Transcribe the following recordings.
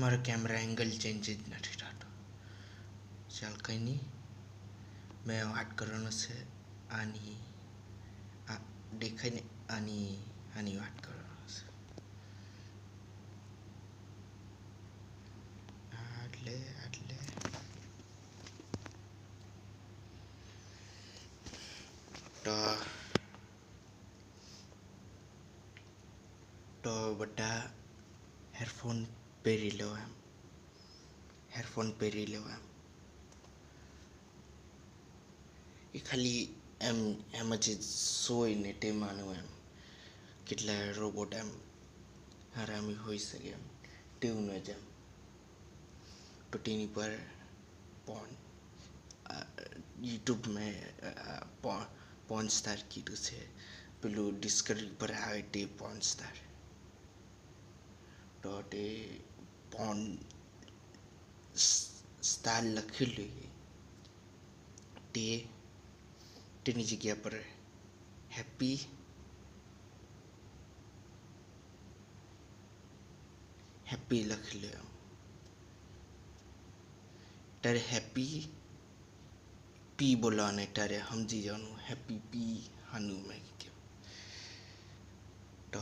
મારો camera angle change જ નથી થતો. ચાલ કંઈ નહીં, મેં વાત કરવાનો છે આની, આ દેખાય ને આની વાત કરવાનો છે. એટલે તો બધા હેડફોન પહેરી લો એમ, એ ખાલી એમ જ સોયને તેમાંનું એમ કેટલા રોબોટ એમ હરામી હોઈ શકે એમ તેવું ન જ એમ. તો તેની પર યુટ્યુબ મેં પોર્ન સ્ટાર કીધું છે, પેલું ડિસ્કવરી પર આવે તે પોર્ન સ્ટાર. તો તે પોર્ન સ્ટાર લખેલું તેની જગ્યા પર હેપી લખેલું એમ. ત્યારે હેપી પી બોલવાને ત્યારે સમજી જવાનું હેપી પી હાનું મેં કહ્યું. તો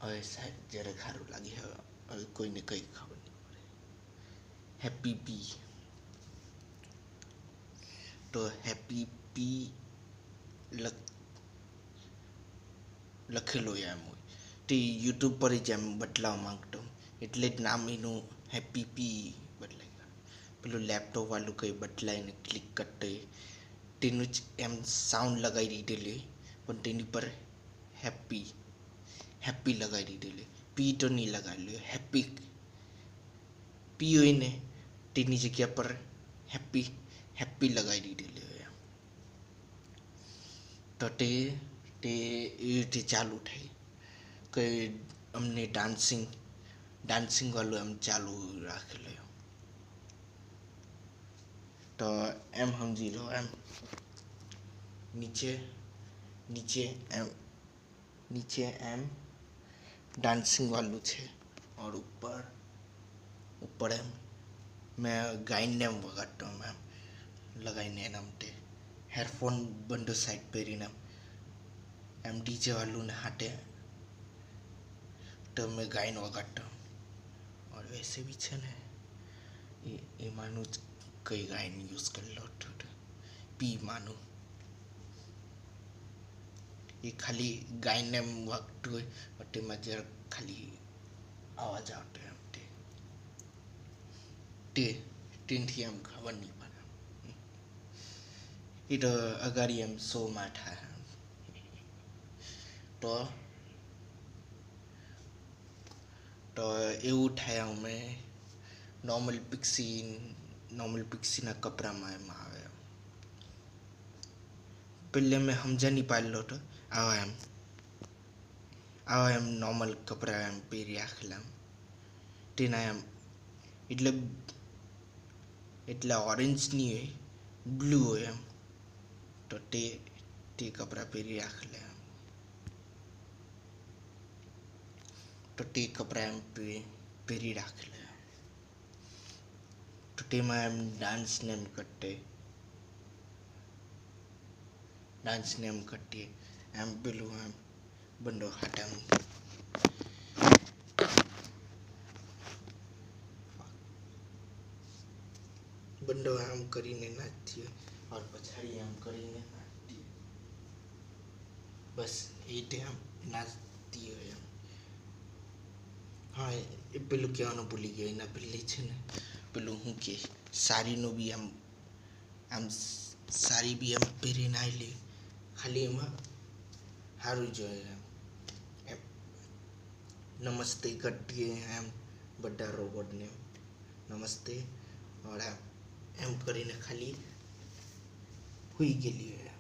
હવે સાહેબ જ્યારે સારું લાગે, હવે કોઈને કંઈ ખબર નહીં પડે. હેપી પી, તો હેપી પી લખેલો એમ હોય તે યુટ્યુબ પર જ એમ બદલાવા માંગતો, એટલે જ નામ એનું હેપી પી બદલાય. પેલું લેપટોપ વાળું કંઈ બદલાઈને ક્લિક કરતો તેનું જ એમ સાઉન્ડ લગાવી દીધેલી, પણ તેની પર હેપી લગાવી દીધેલી, પી તો નહીં લગાવેલું. હેપી પી હોય ને તેની જગ્યા પર હેપી લગાવી દીધેલી હોય એમ. તો તે એવી રીતે ચાલુ થાય કે અમને ડાન્સિંગ વાળું એમ ચાલુ રાખેલું. તો એમ સમજી લો એમ નીચે એમ ડાન્સિંગ વાળું છે, और ऊपर એમ મેં ગાઈને એમ વગાડતો એમ લગાવીને એના માટે હેડફોન બંને સાઈડ પહેરીને એમ ડીજે વાળું ને હાથે તો મેં ગાઈને વગાડતો. और वैसे भी છે ને એમાંનું જ કઈ ગાઈને યુઝ કરેલો હતો પી માનું. એ ખાલી ગાઈને એમ વાગતું હોય તેમાં જરા ખાલી અવાજ આવતો એમ તેનાથી એમ ખબર નહીં પડે. એ તો અગાડી એમ શોમાં થાય. તો એવું થાય અમે નોર્મલ પિક્સીના કપડામાં એમ આવે. પહેલે મેં સમજા નહીં પાડેલો હતો. આવા એમ નોર્મલ કપડાં એમ પહેરી રાખેલા તેના એમ એટલે ઓરેન્જ નહીં હોય, બ્લુ હોય એમ. તો તે કપડાં પહેરી રાખેલા એમ. તો તે કપડાં એમ પહેરી રાખેલા. તો તેમાં એમ ડાન્સને એમ કરતી એમ પેલું એમ બંડો હાથ એમ બંડો આમ કરીને નાચતી હોય, और પછાડી આમ કરીને નાચતી, બસ એ રીતે આમ નાચતી હોય એમ. હા, એ પેલું કહેવાનું ભૂલી ગયો, એના પહેલે છે ને પેલું શું કે સાડીનું બી આમ સાડી બી એમ પહેરીને આવેલી, ખાલી એમાં સારું જોઈએ એમ નમસ્તે કરતી એમ બધા રોબોટને નમસ્તે એમ કરીને ખાલી હોઈ ગયેલી હોય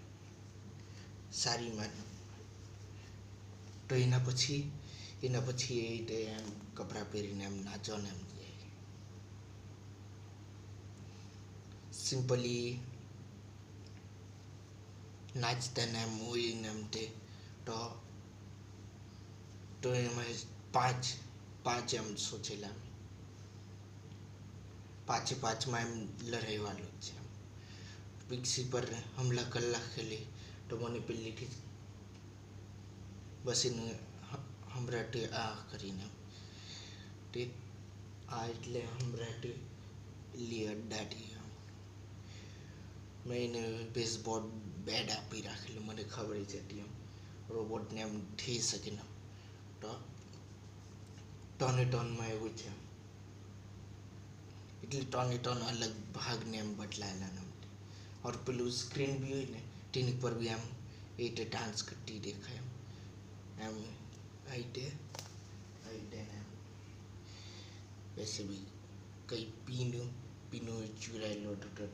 સાડીમાં. તો એના પછી એ રીતે એમ કપડાં પહેરીને એમ નાચવાને એમ જાય. સિમ્પલી નાચતા ને એમ હોય ને એમ તે તો એમાં પાંચ એમ સોચેલા પાંચમાં એમ લડાઈવાળું છે. પિક્સી પર હમલા કલાક ખેલી તો મને પહેલેથી જ બસ એને હમણાં આ કરીને તે આ એટલે હમણાં લી અડ્ડાથી મેં એને બેઝબોલ બેટ આપી રાખેલું. મને ખબર જ હતી એમ રોબોટને એમ થઈ શકે ને તો ટોનમાં એવું છે એટલે ટોન અલગ ભાગને એમ બદલાયેલા ને ઓર પેલું સ્ક્રીન બી હોય ને તેની પર બી આમ એ રીતે ડાન્સ કરતી દેખાય એમ આઈટે એમ વૈસે બી કઈ પીનો ચુરાયેલો હતો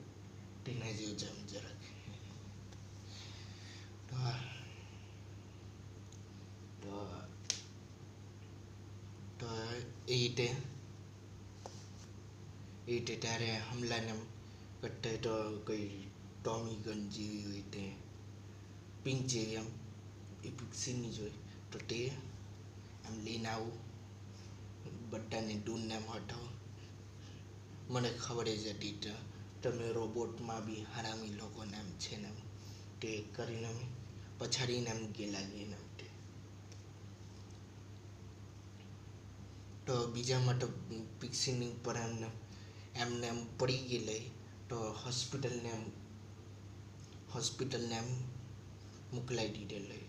તેના જેવું જમ જરાક તો એ રીતે ત્યારે હમલાને કરતા તો કઈ ટોમી ગન જેવી હોય તે પિંક જેવી એમ એ પિક્સીની જ હોય તો તે આમ લઈને આવું બધાને ડૂનને એમ હટાવો. મને ખબર જ હતી તો તમે રોબોટમાં બી હરામી લોકોને એમ છે ને તે કરીને અમે પછાડીને એમ ગયેલા ગઈને તો બીજામાં તો પિક્સીની ઉપર એમને એમ પડી ગયેલી તો હોસ્પિટલને એમ મોકલાઈ દીધેલી.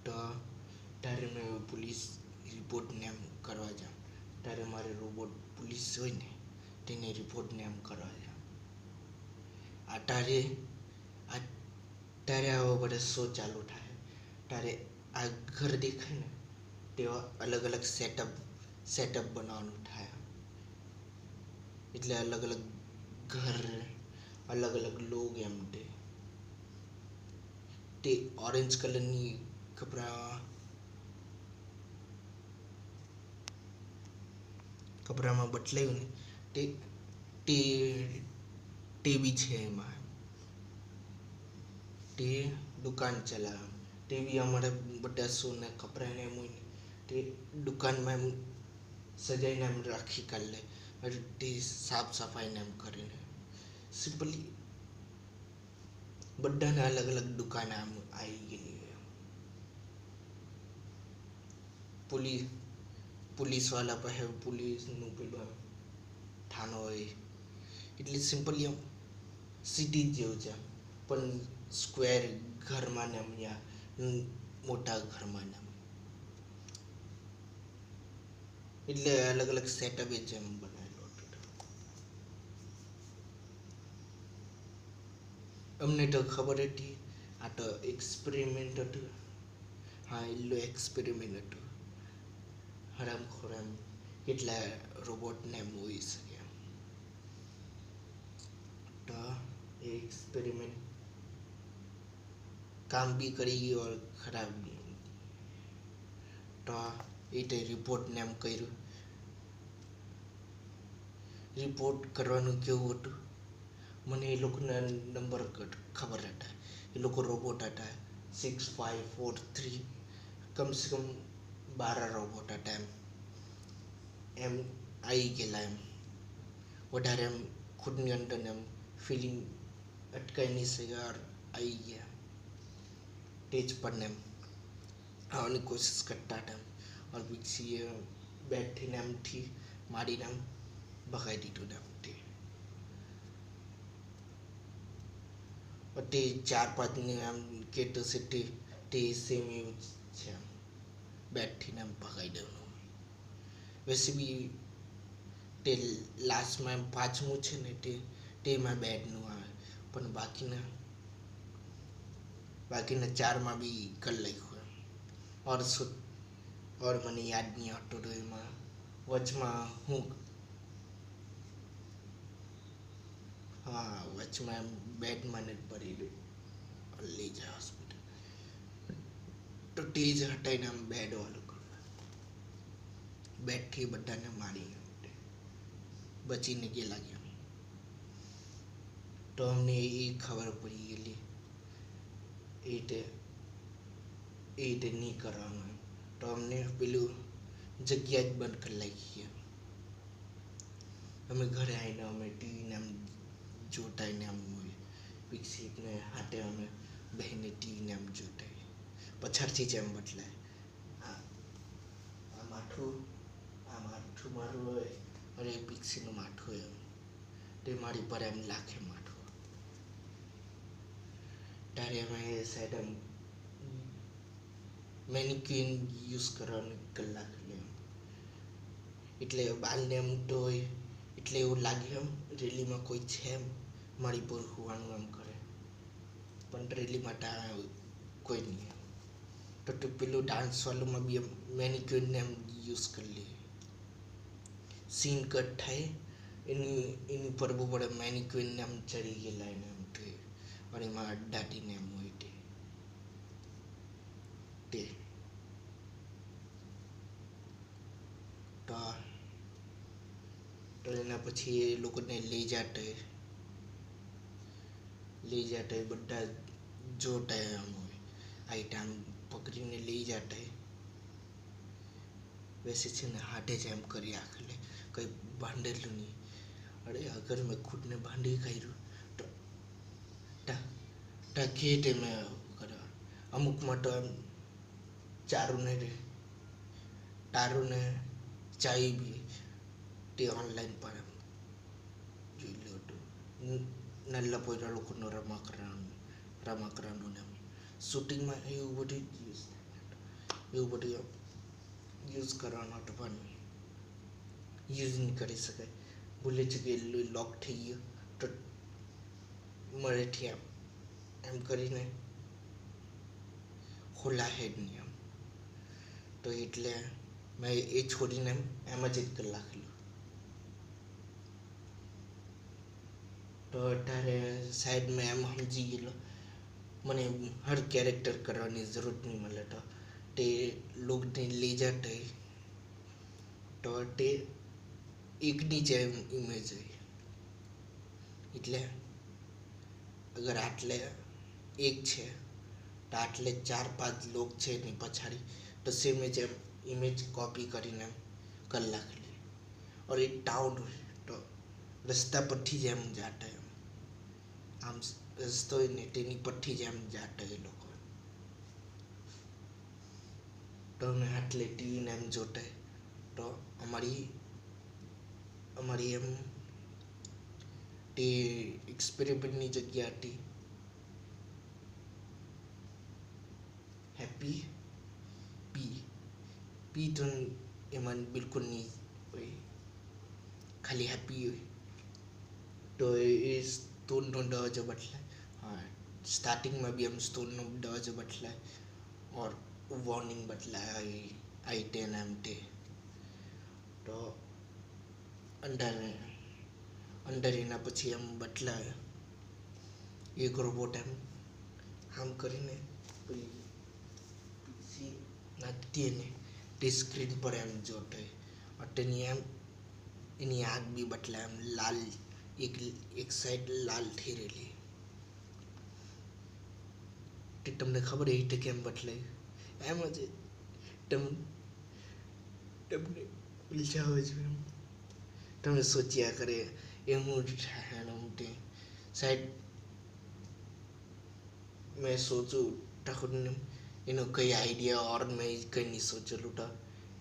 તો ત્યારે મેં પોલીસ રિપોર્ટને એમ કરવા જાઉં ત્યારે મારે રોબોટ પોલીસ હોય ને તેને રિપોર્ટને એમ કરવા જાઉં. ત્યારે આવા બધા શો ચાલુ થાય ત્યારે આ ઘર દેખાય ને તેવા અલગ અલગ સેટઅપ બનાવવાનું થાય એટલે અલગ અલગ ઘર અલગ અલગ લોગ એમ તે ઓરેન્જ કલરની કપડામાં બદલાયું ને તે બી છે એમાં તે દુકાન ચલાવે તે બી અમારે બધા સોના કપડાને એમ હોય ને તે દુકાનમાં એમ સજાઈને એમ રાખી કાઢે તે સાફ સફાઈને એમ કરીને સિમ્પલી બધાને અલગ અલગ દુકાન આમ આવી ગયેલી. પોલીસવાળા પાસે પોલીસનું પેલું આમ થાનો હોય એટલે સિમ્પલી આમ સિટી જેવું છે પણ સ્ક્વેર ઘરમાં ને એમ મોટા ઘરમાં ને એટલે અલગ અલગ સેટઅપ જ એમ બનાવેલો હતો. અમને તો ખબર હતી આ તો એક્સપેરિમેન્ટ હતું. હા એટલું એક્સપેરિમેન્ટ હતું હરામખોર એમ કેટલા રોબોટને એમ હોઈ શકે તો એ એક્સપેરિમેન્ટ કામ બી કરી ગયું और ખરાબ બી. તો એ તે રિપોર્ટને એમ કર્યું. રિપોર્ટ કરવાનું કેવું હતું મને એ લોકોના નંબર ખબર હતા. એ લોકો રોબોટ હતા 6543 કમસે કમ 12 રોબોટ હતા એમ આવી ગયેલા એમ વધારે એમ ખુદની અંદર એમ ફિલિંગ અટકાઈ નહીં શકે આવી ગયા સ્ટેજ પર ને એમ આવવાની કોશિશ કરતા હતા और પીછે બેઠીને એમથી મારીને એમ ભગાઈ દીધું ને તે 4-5 ને આમ કેપેસિટી તે સેમ એવું છે બેઠીને એમ ભગાઈ દેવાનું. વૈસે બી તે લાસ્ટમાં એમ પાંચમું છે ને તેમાં બેડનું આવે પણ બાકીના 4માં બી કરી લખ્યું ઓર મને યાદ નહીં આવતું તો એમાં વચમાં હું વચમાં એમ બેડમાં જ પડી લઈ જાય હોસ્પિટલ તો તે જ હટાઈને આમ બેડવાળું બેડથી બધાને મારીને બચીને ગયેલા ગયા. તો અમને એ ખબર પડી ગયેલી એ રીતે નહીં કરવાનું તો અમને પેલું જગ્યા જ બંધ કરી નાખી એમ. અમે ઘરે આવીને અમે ટીવીને આમ જોતા ને આમ વિકસિતને હાથે અમે બહેને ટીવીને આમ જોતા પછાડથી જ એમ બદલાય આ માઠું મારું હોય અને પીક્સીનું માઠું એમ તે મારી પર એમ લાખે માઠું ત્યારે અમે સાઈડ એમ મેનિક્યુઇન યુઝ કરવાની કલાક લે એટલે બાલને એમ તો હોય એટલે એવું લાગે એમ રેલીમાં કોઈ છે એમ મારી પર હોવાનું એમ કરે પણ રેલી માટે કોઈ નહીં તો પેલું ડાન્સ વાળુંમાં બી એમ મેનિક્યુરને એમ યુઝ કરી લઈએ સીન કટ થાય એની પર બહુ પડે મેનિક્યુરને એમ ચડી ગયેલા એને એમ કે અને એમાં દાટીને એમ હોય તે તો એના પછી એ લોકોને લઈ જાતે બધા જોતા એમ હોય આઈટમ પકડીને લઈ જાતા वैसे છે ને હાથે જ એમ કરી આખલે કંઈ બાંધેલું નહીં અરે અગર મેં ખુદને બાંધી કાઢ્યું તો કે મેં કરવા અમુકમાં તો એમ તારુંને ચાય બી તે ઓનલાઈન પર એમ જોઈ લો હતું નાના પોયરા લોકોનો રમકડાનું ને શૂટિંગમાં એવું બધું યુઝ કરવાનો હતો પણ યુઝ નહીં કરી શકાય ભૂલે છે કે લોક થઈ ગયો તો મળેથી એમ કરીને ખોલા હેડ નહીં એમ તો એટલે મેં એ છોડીને એમ જ એક કલાક લ્યો તો અત્યારે સાઈડમાં એમ સમજી ગયેલો મને હર કેરેક્ટર કરવાની જરૂર નહીં મળે તો તે લોકોને લઈ જતા તો તે એકની જેમ ઇમેજ હોય એટલે અગર આટલે એક છે તો આટલે 4-5 લોક છે ને પછાડી તો સેમ જ ઇમેજ કોપી કરીને કલાક લે और एक टाउन હોય તો રસ્તા પરથી જ એમ જાતા એમ આમ રસ્તો હોય ને તેની પરથી જ એમ જાતા એ લોકો તો અમે આટલે ટીવીને એમ જોતા તો અમારી એમ તે એક્સપેરિમેન્ટની જગ્યા હતી હેપી પી તો એમાં બિલકુલ નહીં હોય ખાલી હેપી હોય તો એ સ્ટોનનો દરવાજો બદલાય હા સ્ટાર્ટિંગમાં બી એમ સ્ટોનનો દરવાજો બદલાય ઓર વોર્નિંગ બદલાય आई 10 MT તો અંદર એના પછી એમ બદલાય એક રોબોટ એમ આમ કરીને પછી નાખતી ને તે સ્ક્રીન પર એમ જોતો તેની એમ એની આંખ બી બદલાય એમ લાલ એક સાઈડ લાલ થઈ રહેલી તે તમને ખબર એ રીતે કેમ બદલાય એમ જ તમને ઉલઝાવે છે એમ તમે સોચ્યા કરે એ હું થાય સાઈડ મેં સોચું ખુદને એનો કઈ આઈડિયા ઓર મેં કંઈ નહીં સોચેલું તો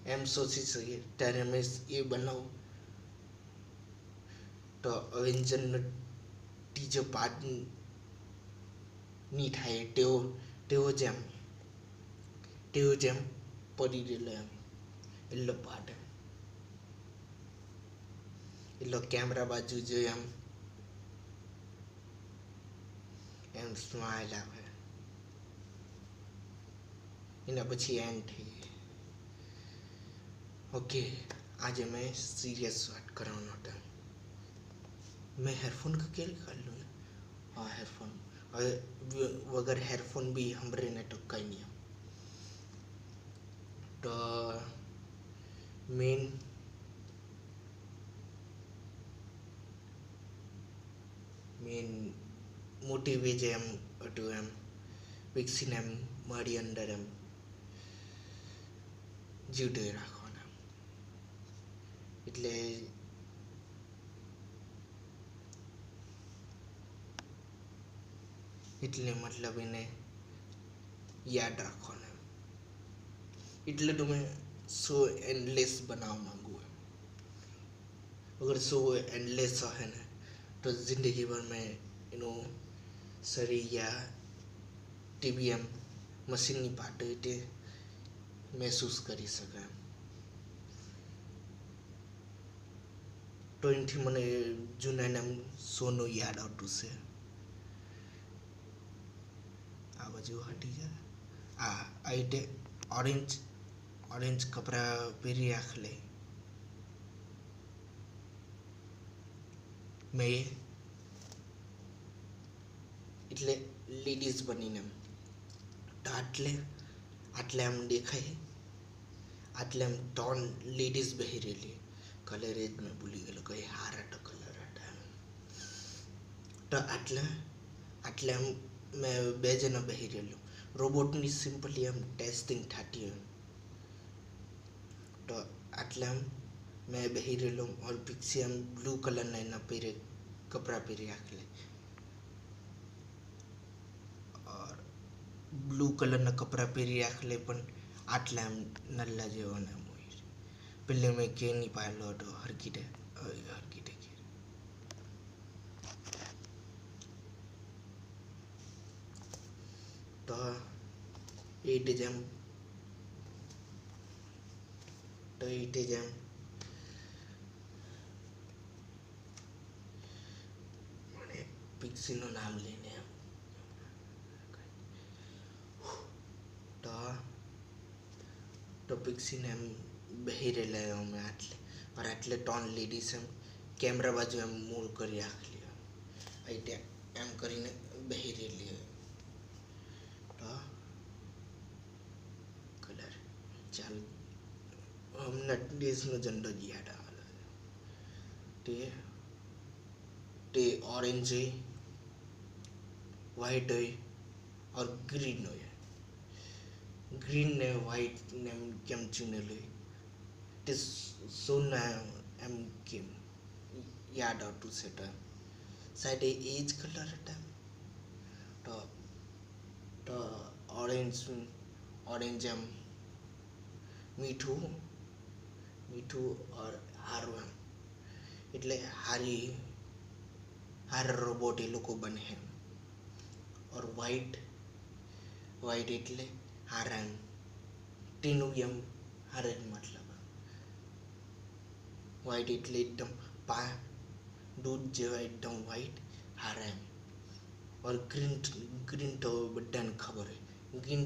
એમ સોચી શકીએ ત્યારે મેં એ બનાવું તો અવેન્જરનો ત્રીજો પાર્ટ નહીં થાય તેવો જેમ પડી રહેલો એમ એટલો પાર્ટ એટલો કેમેરા બાજુ જોઈ એમ સ્માઇલ આવે એના પછી એન્ડ થઈ ઓકે આજે મેં सीरियस बात करवाना था मैं हेडफोन का क्या निकाल लूँ हाँ हेडफोन अगर हेडफोन भी हमारे ने तो कहीं नहीं तो मेन મોટિવ જે એમ હતું એમ વિકસીને એમ મારી અંદર એમ જીવતો રાખવાના એટલે એટલે મતલબ એને યાદ રાખવાનો એટલે તો मैं शो एंडलेस बनावा मांगू है अगर शो एंडलेस है ना तो जिंदगी भर में शरीर या टीवी एम मशीन ની પાટો તે મહેસૂસ કરી શકાય તો એનાથી મને જૂના નામ શોનું યાદ આવતું છે આ બાજુ હટી જાય આ રીતે ઓરેન્જ કપડા પહેરી રાખલે મેં એટલે લેડીઝ બનીને તો આટલે આમ દેખાય આટલે આમ 3 લેડીઝ બેહી રહેલી કલર જ મેં ભૂલી ગયેલો કઈ હારા તો કલર હતા તો આટલે આમ મેં 2 જણા બેહી રહેલું રોબોટની સિમ્પલી આમ ટેસ્ટિંગ થતી હોય તો આટલે આમ મેં બેહી રહેલો ઓર પિક્સી આમ બ્લુ કલરના એના પહેરે કપડા પહેરી રાખલે બ્લુ કલરના કપડા પહેરી રાખલે પણ આટલા આમ નલ્લા જેવાના હોય પેલે મેં કે નહીં પાડેલો હતો હરકીટે તો એ જેમ મને પિક્સીનું નામ લઈને તો પિક્સીને એમ બેહી રહેલા અમે આટલે 3 લેડીઝ એમ કેમેરા બાજુ એમ મૂવ કરી રાખલી એટલે એમ કરીને બેહી રહેલી તો કલર ચાલ હમણાં દેશનો ઝંડો જ યાદ આવેલો તે ઓરેન્જ હોય વ્હાઈટ હોય और ग्रीन હોય ग्रीन ने व्हाइट ने केम चुनेલું તે સોના એમ કેમ યાદ આવતું છે તો સાઈડ એ જ કલર હતા તો ઓરેન્જ એમ મીઠું और હારું એમ એટલે હારા રોબોટ એ લોકો બને એમ और व्हाइट એટલે હારા એમ તેનું એમ હારા જ મતલબ व्हाइट એટલે એકદમ दूध જેવા એકદમ व्हाइट હારા એમ और ग्रीन તો બધાને ખબર હોય ગ્રીન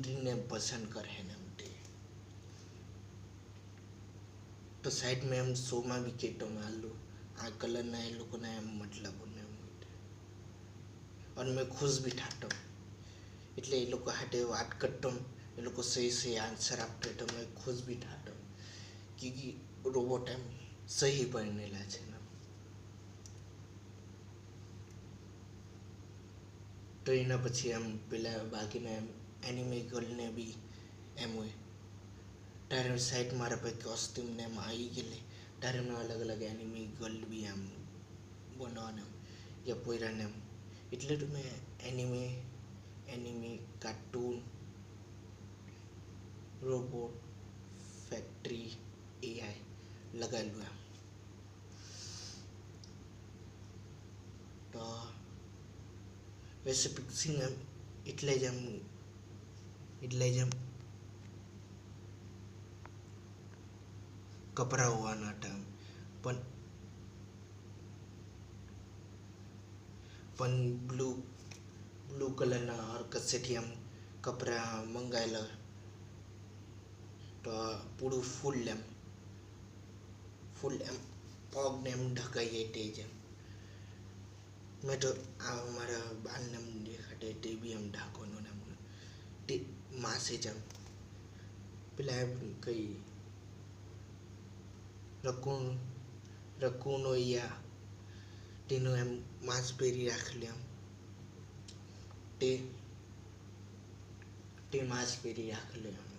ટ્રીને પસંદ કરે ને तो साइड में हम शो में भी केटो में आलू आ कलर ना ये लोग ना मतलब और मैं खुश भी था એટલે એ લોકો હાટે વાત કરતો એ લોકો સહી આન્સર આપતો તો મેં ખુશ બી થાતો કે રોબોટ એમ સહી બનેલા છે તો એના પછી એમ પેલા બાકીના એમ એનિમે ગર્લને બી એમ હોય તારે સાઈડ મારા પાસે કોસ્ટ્યુમ ને એમ આવી ગયેલી તારે મેં અલગ અલગ એનિમે ગર્લ બી એમ બનાવવાના યા પોયરાને એમ એટલે તો મેં anime cartoon robot factory AI લગાવેલું એમ તો વૈસે પિક્સિંગ એમ એટલે જ એમ કપરા હોવાના હતા પણ બ્લુ કલરના और કસેથી એમ કપરા મંગાવેલા તો પૂરું ફૂલ એમ પગને એમ ઢકાઈ જાય તે જ એમ મેં તો આ મારા બાલને એમ દેખાડે તે બી એમ ઢાંકવાનું એમ તે માસે જ એમ પેલા એમ કઈ રકૂન હોય તેનું એમ માંસ પહેરી રાખલે એમ તે માંસ પહેરી રાખલે એમ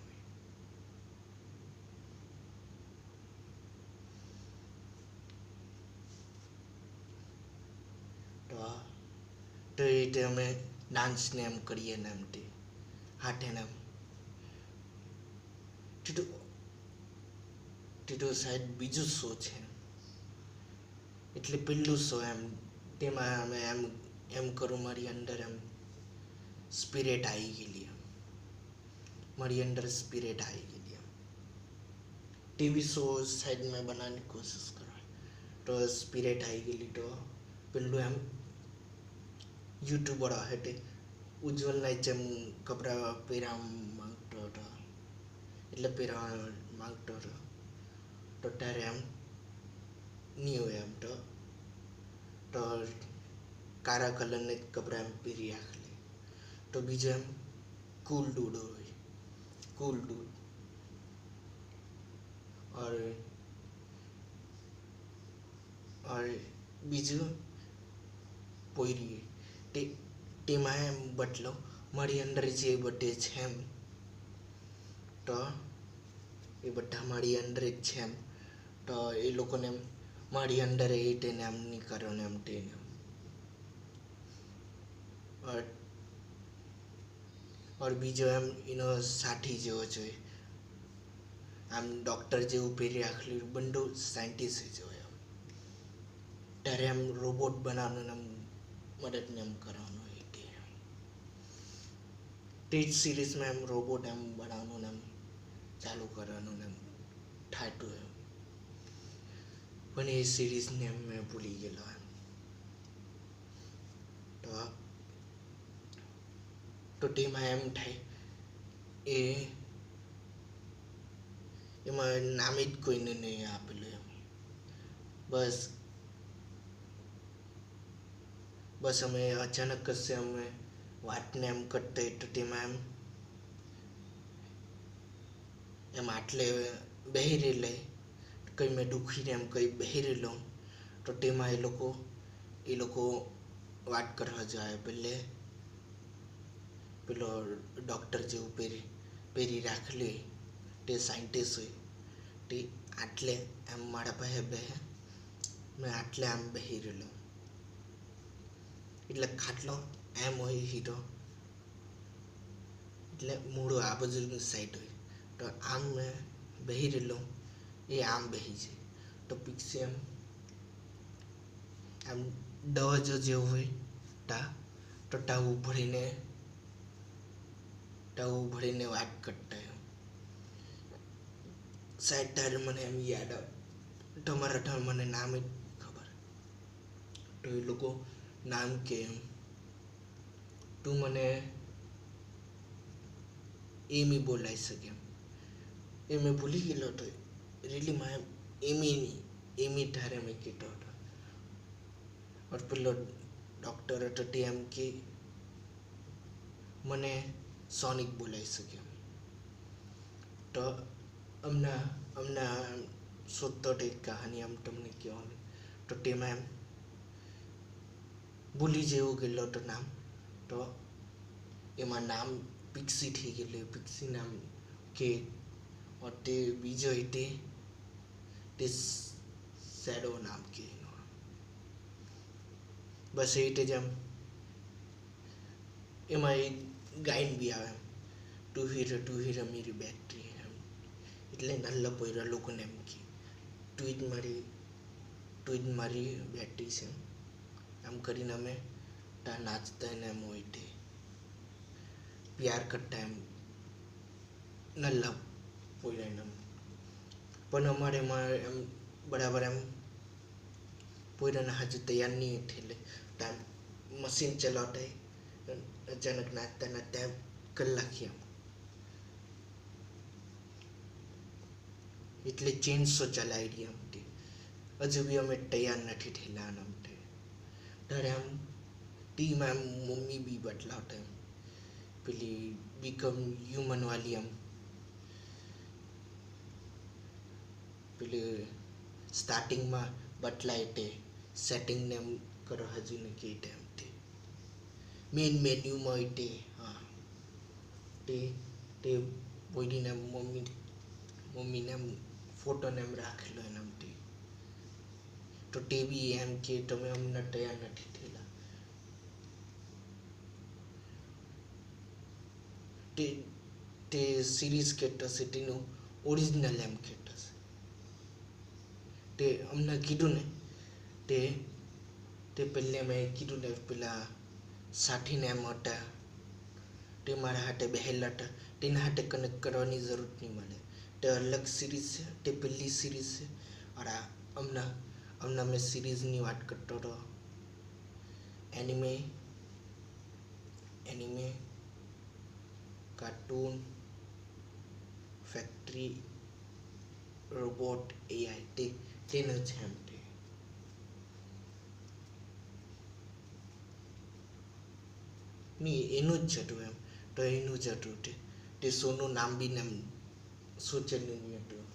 તો એ રીતે અમે ડાન્સને એમ કરીએ ને એમ તે હાથે ને એમ ટીટો સાહેબ બીજું શો છે એટલે પેલું શો એમ તેમાં અમે એમ કરું મારી અંદર એમ સ્પિરિટ આવી ગયેલી એમ મારી અંદર સ્પિરિટ આવી ગયેલી એમ ટીવી શો સાઈડ મેં બનાવવાની કોશિશ કરવા તો સ્પિરિટ આવી ગયેલી તો પેલું એમ યુટ્યુબર હટે ઉજ્જવલના જેમ કપડાં પહેરવા માંગતો હતો એટલે પહેરવા માંગતો હતો તો ત્યારે એમ નહીં હોય એમ તો કાળા કલરને જ કપડાં એમ પહેરી રાખે તો બીજો એમ કુલ ડૂડ હોય કુલ ડૂડ और બીજું પોયરી તેમાં એમ બદલો મારી અંદર જે બધે છે એમ તો એ બધા મારી અંદર જ છે એમ તો એ લોકોને એમ મારી અંદર એ તેને એમ નહીં કરો ને એમ તેને और બીજો એમ એનો સાથી જેવો જોઈએ આમ ડૉક્ટર જેવું પહેરી રાખેલું બંડો સાયન્ટિસ્ટ જેવો એમ ત્યારે એમ રોબોટ બનાવવાનું એમ મદદને એમ કરવાનું હોય તે જ સિરીઝમાં એમ રોબોટ એમ બનાવવાનું એમ ચાલુ કરવાનું એમ થાતું એમ પણ એ સિરીઝને એમ મેં ભૂલી ગયેલો એમ તો તેમાં એમ થાય એમાં નામ જ કોઈને નહીં આપેલું એમ બસ અમે અચાનક કશે અમે વાતને એમ કરતા તો તેમાં એમ આટલે બહેરી લે કંઈ મેં દુખીને એમ કંઈ બહેરી લઉં તો તેમાં એ લોકો વાત કરવા જાય પેલો ડૉક્ટર જેવું પહેરી રાખેલી તે સાયન્ટિસ્ટ હોય તે આટલે એમ મારા પાસે મેં આટલે આમ બેસી રહેલો એટલે ખાટલો એમ હોય હીરો એટલે મૂળો આ બાજુની સાઈડ હોય તો આમ મેં બેસી રહેલો એ આમ બેસી જાય તો પીછે આમ દવાજો જેવું હોય તો તા ઉભરીને વાત કરતા એમ સાહેબ તારે મને એમ યાદ આવે તમારા મને નામ જ ખબર તો એ લોકો નામ કે એમ તું મને એમી બોલાવી શકે એ મેં ભૂલી ગયેલો હતો રીલીમાં એમી તારે મેં કહેતો હતો और પેલો ડૉક્ટર હતો તે એમ કે મને સોનિક બોલાવી શકે તો હમણાં શોધતો એક કહાની આમ તમને કહેવાની તો તેમાં એમ ભૂલી જેવું ગયેલો તો નામ તો એમાં નામ પિક્સી થઈ ગયેલું પિક્સી નામ કે તે બીજો તે શેડો નામ કે બસ એ રીતે જ એમ એમાં એક ગાયન બી આવે એમ ટુ હીરો મેરી બેટરી એમ એટલે નાના પોયરા લોકોને એમ કે તું જ મારી બેટરી છે એમ કરીને અમે ત્યાં નાચતા એને એમ હોય તે પ્યાર કરતા એમ નાના પોયરાને એમ પણ અમારે એમ બરાબર એમ પોયરાના હાજુ તૈયાર નહીં થયેલે ત્યાં મશીન ચલાવતા અચાનક નાચતા કલાકી એમ એટલે ચેન્સો ચલાવી રહી એમ હજુ બી અમે તૈયાર નથી થયેલા એમ ત્યારે આમ ટીમાં એમ મમ્મી બી બદલાવતા એમ પેલી બીકમ હ્યુમન વાલી એમ પેલી સ્ટાર્ટિંગમાં બદલાય તે સેટિંગને એમ કરો હજુ ને કે ટાઈમથી મેઇન મેન્યુમાં હોય તે હા તે બોડીને મમ્મીને એમ ફોટોને એમ રાખેલો એનામથી તો તે બી એમ કે તમે અમને તૈયાર નથી થયેલા તે તે સિરીઝ કેટસ તેનું ઓરિજિનલ એમ કેટસ તે અમને કીધું ને તે પહેલે મેં કીધું ને પેલા સાથીને એમ હતા તે મારા હાથે બેહેલા હતા તેના હાથે કનેક્ટ કરવાની જરૂર નહીં મળે તે અલગ સિરીઝ છે તે પહેલી સિરીઝ છે અને હમણાં મેં સિરીઝની વાત કરતો હતો anime cartoon factory robot AI તેનું છે એમ તે નહીં એનું જ હતું એમ તો એનું જ હતું તે શોનું નામ બી નામ સોચેલું નહીં હતું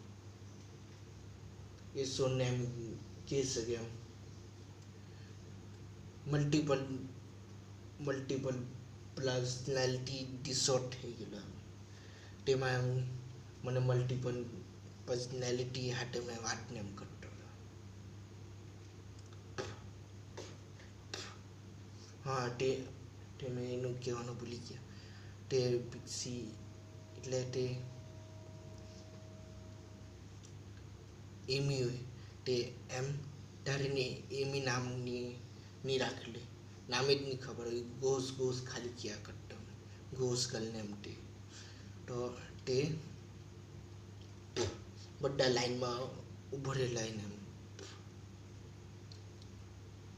એ શોને એમ કહી શકે એમ મલ્ટિપલ પર્સનાલિટી ડિસઓર્ડર થઈ ગયેલો તેમાં એમ મને મલ્ટિપલ પર્સનાલિટી હાથે મેં વાતને એમ કરતો હતો હા તે મેં એનું કહેવાનું ભૂલી ગયા તે પિક્સી એટલે તે એમી હોય તે એમ તારીને એમી નામની નહીં રાખેલી નામે જ નહીં ખબર હોય ઘોસ ખાલી ક્યાં કરતો ઘોસ ગલને એમ તો તે બધા લાઈનમાં ઉભો રહેલા એને એમ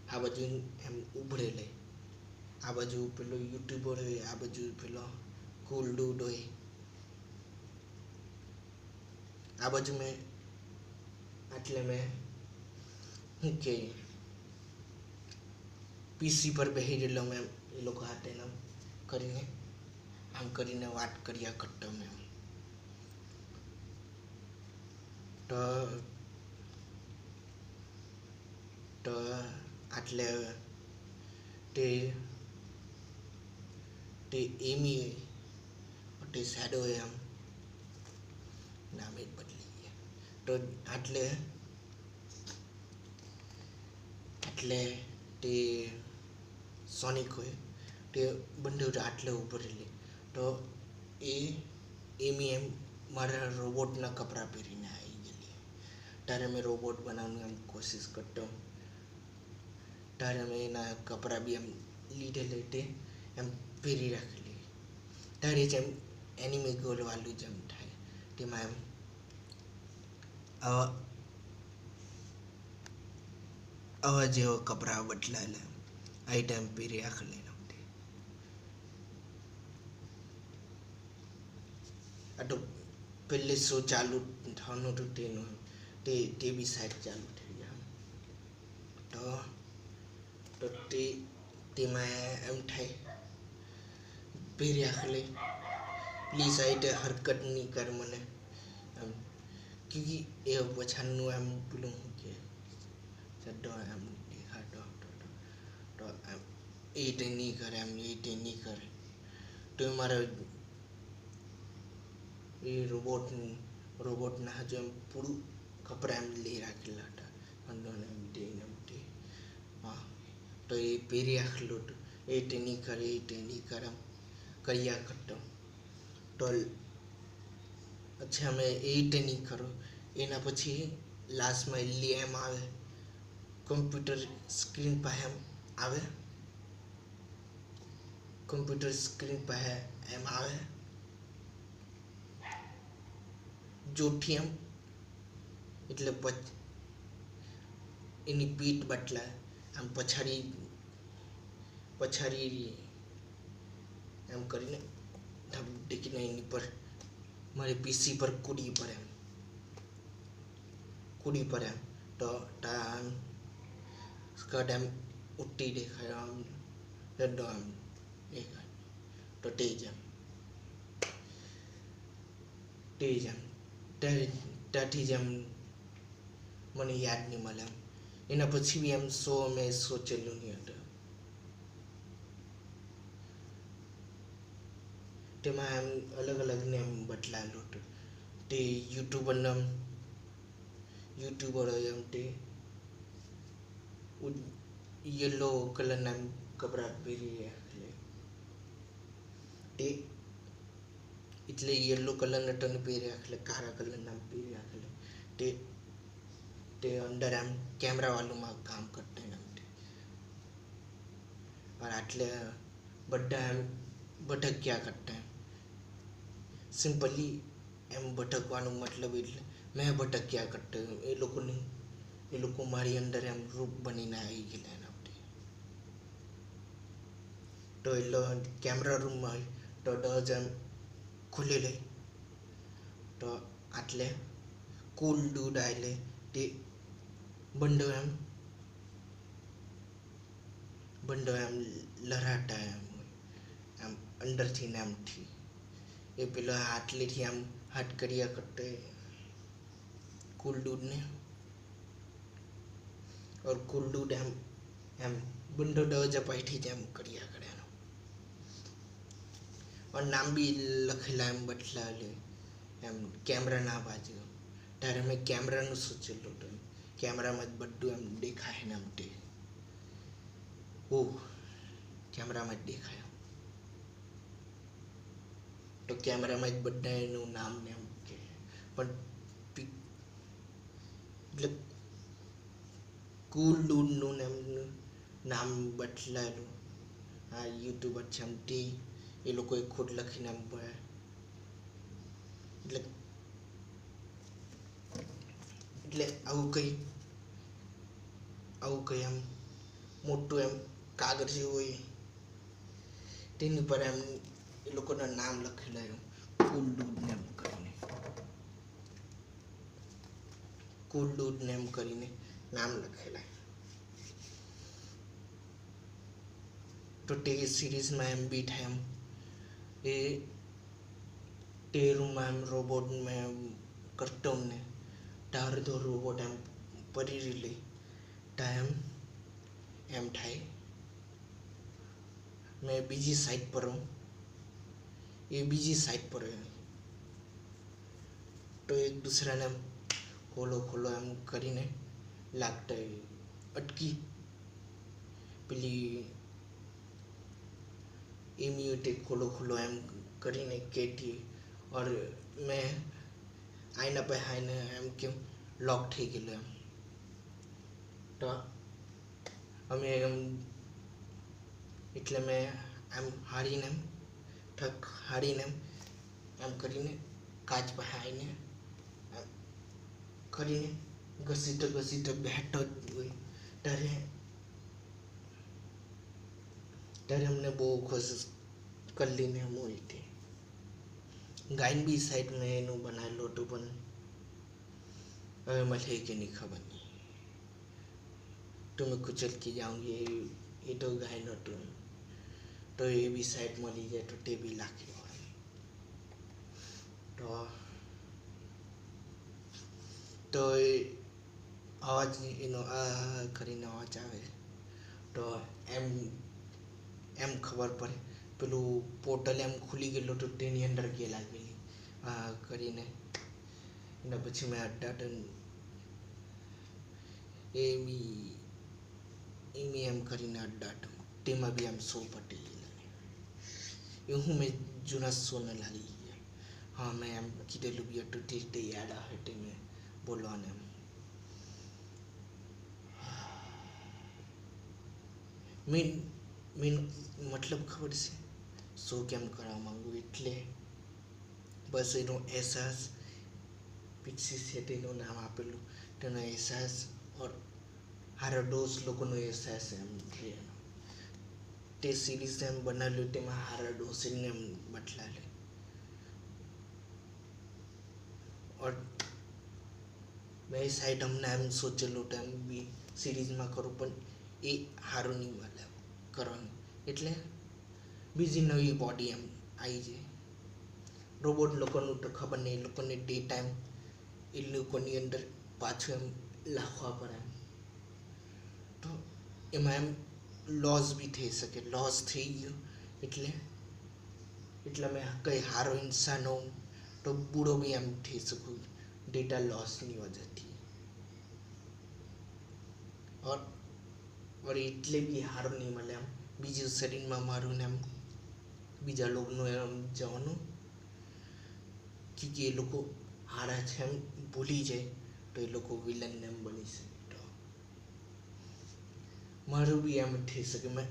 આ બાજુ એમ ઉભો રહેલા આ બાજુ પેલો યુટ્યુબર હોય આ બાજુ પેલો કુલ ડૂડ હોય આ બાજુ મેં શું કે પીસી પર બેસી રહેલો મેં એ લોકો હાથે આમ કરીને વાત કર્યા કરતો મેં તો આટલે તે એમી તે શેડો એમ નામે જ બદલી ગયા તો આટલે તે સોનિક હોય તે બંને આટલે ઉભો રહેલી તો એમી એમ મારા રોબોટના કપડાં પહેરીને આવી ગયેલી ત્યારે મેં રોબોટ બનાવવાની એમ કોશિશ કરતો ત્યારે મેં એના કપડાં બી એમ લીધેલી તે એમ પહેરી રાખેલી ત્યારે જ એમ એનિમે ગોલવાલું જ એમ થાય તેમાં એમ આવા જેવા કપડાં બદલાયેલા આ ટાઈમ પહેરી રાખેલી આ તો પહેલે શો ચાલુ થવાનું હતું તેનું તે બી સાઈડ ચાલુ થઈ ગયા તો તેમાં એમ થાય પહેરી રાખેલી પ્લીઝ આઈટે હરકત નહીં કર મને એમ ક્યોંકિ એ પછાડનું એમ પેલું શું કે ચડ્ડો એમ દેખાતો તો એમ એ તે નહીં કરે તો મારે એ રોબોટના હજુ એમ પૂરું કપડાં એમ લઈ રાખેલા હતા અંદરને એમ હા તો એ પહેરી રાખેલું હતું એ તે નહીં કરે કર્યા કરતો તો પછી અમે એ તે નહીં કરો એના પછી લાસ્ટમાં એલી એમ આવે કમ્પ્યુટર સ્ક્રીન પાસે એમ આવે કમ્પ્યુટર સ્ક્રીન પાસે એમ આવે જોઠી એમ એટલે એની પીઠ બદલાય આમ પછાડી એમ કરીને ઢીકીને એની પર મારી પીસી પર કૂદી પર એમ તો આમ સ્કર્ટ એમ ઉઠી દેખાય આમ રડો આમ દેખાય તો તે જ એમ ત્યાંથી જ એમ મને યાદ નહીં મળે એમ એના પછી બી એમ શો મેં સોચેલું નહીં હતું તેમાં એમ અલગ ને એમ બદલાયેલું હતું તે યુટ્યુબર હોય એમ તે યલો કલરના એમ કપડાં પહેરી રાખેલા એટલે યલો કલરના ટન પહેર્યા એટલે કાળા કલરના પહેર્યા એટલે તે તે અંદર આમ કેમેરાવાળુંમાં કામ કરતા એમ और आटले બધા એમ ભટક્યા કરતા એમ સિમ્પલી એમ ભટકવાનો મતલબ એટલે મેં ભટક્યા કરતા એ લોકો મારી અંદર એમ રૂપ બનીને આવી ગયેલા એના તો એટલે કેમેરા રૂમમાં તો દરજ એમ ખુલી લઈ તો આટલે કુલ ડૂડ આવેલે તે બંડો એમ લરાટા એમ અંદરથી ને આમથી એ પેલો આટલેથી આમ હાથ કર્યા કરતો કુલ ડૂડને और કુલ ડૂડ એમ બંડો દરવાજા પાસેથી જ એમ કર્યા કરે એનો और નામ બી લખેલા એમ બદલાવે એમ કેમેરાના બાજુ ત્યારે મેં કેમેરાનું સોચેલું હતું કેમેરામાં જ બધું એમ દેખાય ને આમ તે કેમેરામાં જ દેખાય તો કેમેરામાં જ બધા એનું નામ ને એમ કે પણ એટલે કુલ ડૂડનું ને એમનું નામ બદલાયેલું આ યુટ્યુબર છે એમ તે એ લોકોએ ખુદ લખીને એમ એટલે આવું કંઈ એમ મોટું એમ કાગળ જેવું હોય તેની પર એમ એ લોકોના નામ લખેલા એમ કુલ ડૂડ ને એમ કરીને નામ લખેલા તો તે સિરીઝમાં એમ બી થાય એમ એ તે રૂમમાં એમ રોબોટ મેં કરતો ને તાર તો રોબોટ એમ પરી લે ટાઈમ એમ થાય મેં બીજી સાઈડ પર એ બીજી સાઈડ પર તો એક દૂસરાને એમ ખોલો એમ કરીને લાગતા અટકી પેલી इम्यूनिटी खोलो एम કરીને કેટી और मैं આઈના पे આઈને એમ કેમ લોક થઈ ગયેલો એમ તો અમે એમ એટલે મેં એમ હારીને એમ કરીને કાચ પર આવીને એમ કરીને ઘસીટો બેઠો હોય ત્યારે અમને બહુ કોશિશ કરી લઈને એમ હોય તે ગાયન બી સાઈડ મેં એનું બનાવેલું હતું પણ હવે મળે કે નહીં ખબર નહીં તો મેં કુચલ की जाऊंगी એ તો ગાયન હતું તો એ બી સાઈડ મળી જાય તો તે બી લાખી તો અવાજ એનો આ કરીને અવાજ આવે તો એમ ખબર પડે પેલું પોર્ટલ એમ ખુલી ગયેલું તો તેની અંદર ગયેલા ગયેલી કરીને એના પછી મેં અડ્ડાટન એમ કરીને અડ્ડાટન તેમાં બી આમ શો પટી ગયેલા એવું મેં જૂના શોને લાગી ગયા હા મેં એમ કીધેલું બી હતું તે યાદ આવે તે મેં બોલવાને એમ મેન મતલબ ખબર છે શો કેમ કરવા માંગુ એટલે બસ એનો અહેસાસ પિક્સી છે તેનું નામ આપેલું તેનો અહેસાસ ઓર હારા ડોસ લોકોનો અહેસાસ એમ તે સિરીઝ એમ બનાવેલું તેમાં હારા ડોસીને એમ બદલાલે और મેં સાઈડ અમને એમ સોચેલું એમ બી સિરીઝમાં કરું પણ એ સારું નહીં મળે કરવાનું એટલે બીજી નવી બોડી એમ આવી જાય રોબોટ લોકોનું તો ખબર નહીં એ લોકોને ડે ટાઈમ એ લોકોની અંદર પાછું એમ લાખવા પડે એમ તો એમાં એમ લોસ બી થઈ શકે લોસ થઈ ગયો એટલે મેં કંઈ સારો ઇન્સાન હોઉં તો બૂढ़ो બી એમ થઈ શકું ડેટા લોસની વજહથી और એટલે બી સારું નહીં મળે એમ બીજું શરીરમાં મારું ને એમ બીજા લોકોનું એમ જવાનું क्योंकि એ લોકો હારા છે એમ ભૂલી જાય તો એ લોકો વિલન એમ બની શકે. તો મારું બી એમ થઈ શકે, મેં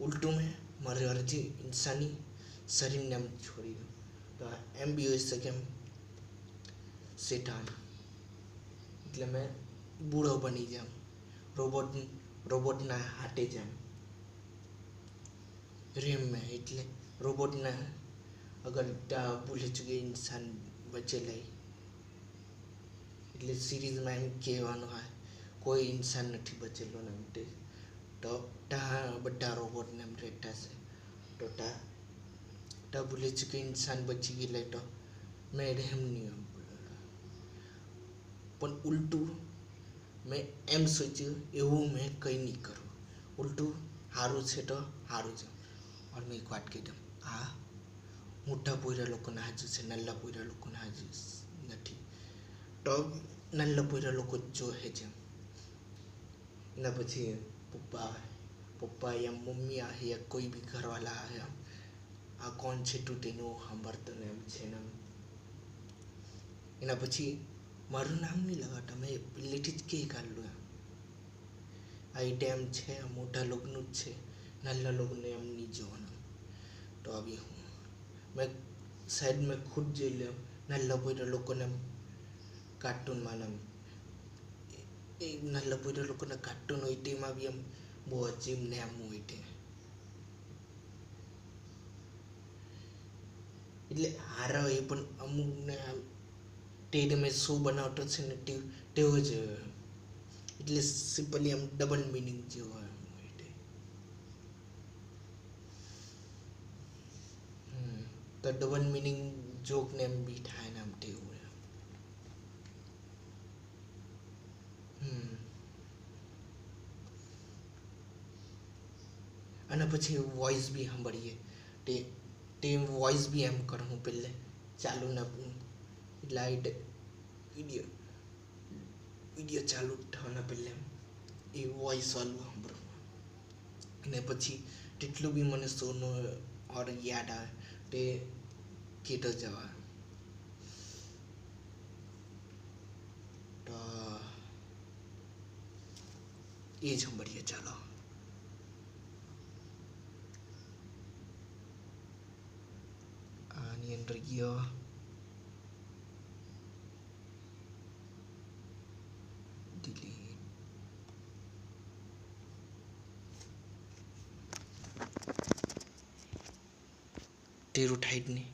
ઉલટું મેં મારી અરજી ઇન્સાની શરીરને એમ છોડી દઉં. તો એમ બી હોઈ શકે એમ શેતાન, એટલે મેં બૂढ़ો બની જાઉં, રોબોટના હાટે જાઉં રેમ में. એટલે રોબોટના અગર ભૂલે ચૂકે ઇન્સાન બચેલા, એટલે સિરીઝમાં એમ કહેવાનું હોય કોઈ ઇન્સાન નથી બચેલો ને એમ તે. તો બધા રોબોટને એમ રહેતા છે. તો ભૂલે ચૂકે ઇન્સાન બચી ગયેલા તો મેં રહેમ નહીં આવું. પણ ઉલટું મેં એમ સોચ્યું એવું મેં કંઈ નહીં કરું, ઉલટું સારું છે તો સારું છે. और મેં એક વાત કહી દઉં, આ મોટા પોયરા લોકોને હાજુ છે, નાના પોયરા લોકોને હાજુ નથી. તો નાના પોયરા લોકો જોહે છે. એના પછી પપ્પા યા મમ્મી આવે યા કોઈ બી ઘરવાળા આવે, આ કોણ છે તું તેનું સાંભળતો ને એમ છે ને. એના પછી મારું નામ નહીં લગાવતા, મેં પહેલેથી જ કહી કાઢલું એમ આ ટાઈમ છે મોટા લોકોનું જ છે, નાના લોકોને એમ નહીં જોવાનું. તો આવી મેં શાયદ મેં ખુદ જોઈ લે નાના પોયરા લોકોને કાર્ટૂનમાં એ નાના પોયરા લોકોને કાર્ટૂન હોય તેમાં બી એમ બહુ અજીબ ને એમ હોય તે. એટલે હારા હોય પણ અમુકને તે મેં શું બનાવતો છે ને તેવો જ, એટલે સિમ્પલી આમ ડબલ મિનિંગ જેવો હોય તે. તો ડબલ મિનિંગ જોક ને એમ બી થાય ને આમ તેવું. અને પછી વોઇસ બી સાંભળીએ તે વોઇસ બી એમ કરું હું પહેલે ચાલુ ને એટલે આ વિડીયો ચાલુ થવાના પહેલે એ વોઇસ વાળું સાંભળું. અને પછી જેટલું બી મને શોનું ઓર યાદ આવે તે કહેતો જવા. તો એ જ સાંભળીએ ચાલો. આની અંદર ગયો તેરું થાય જ નહીં,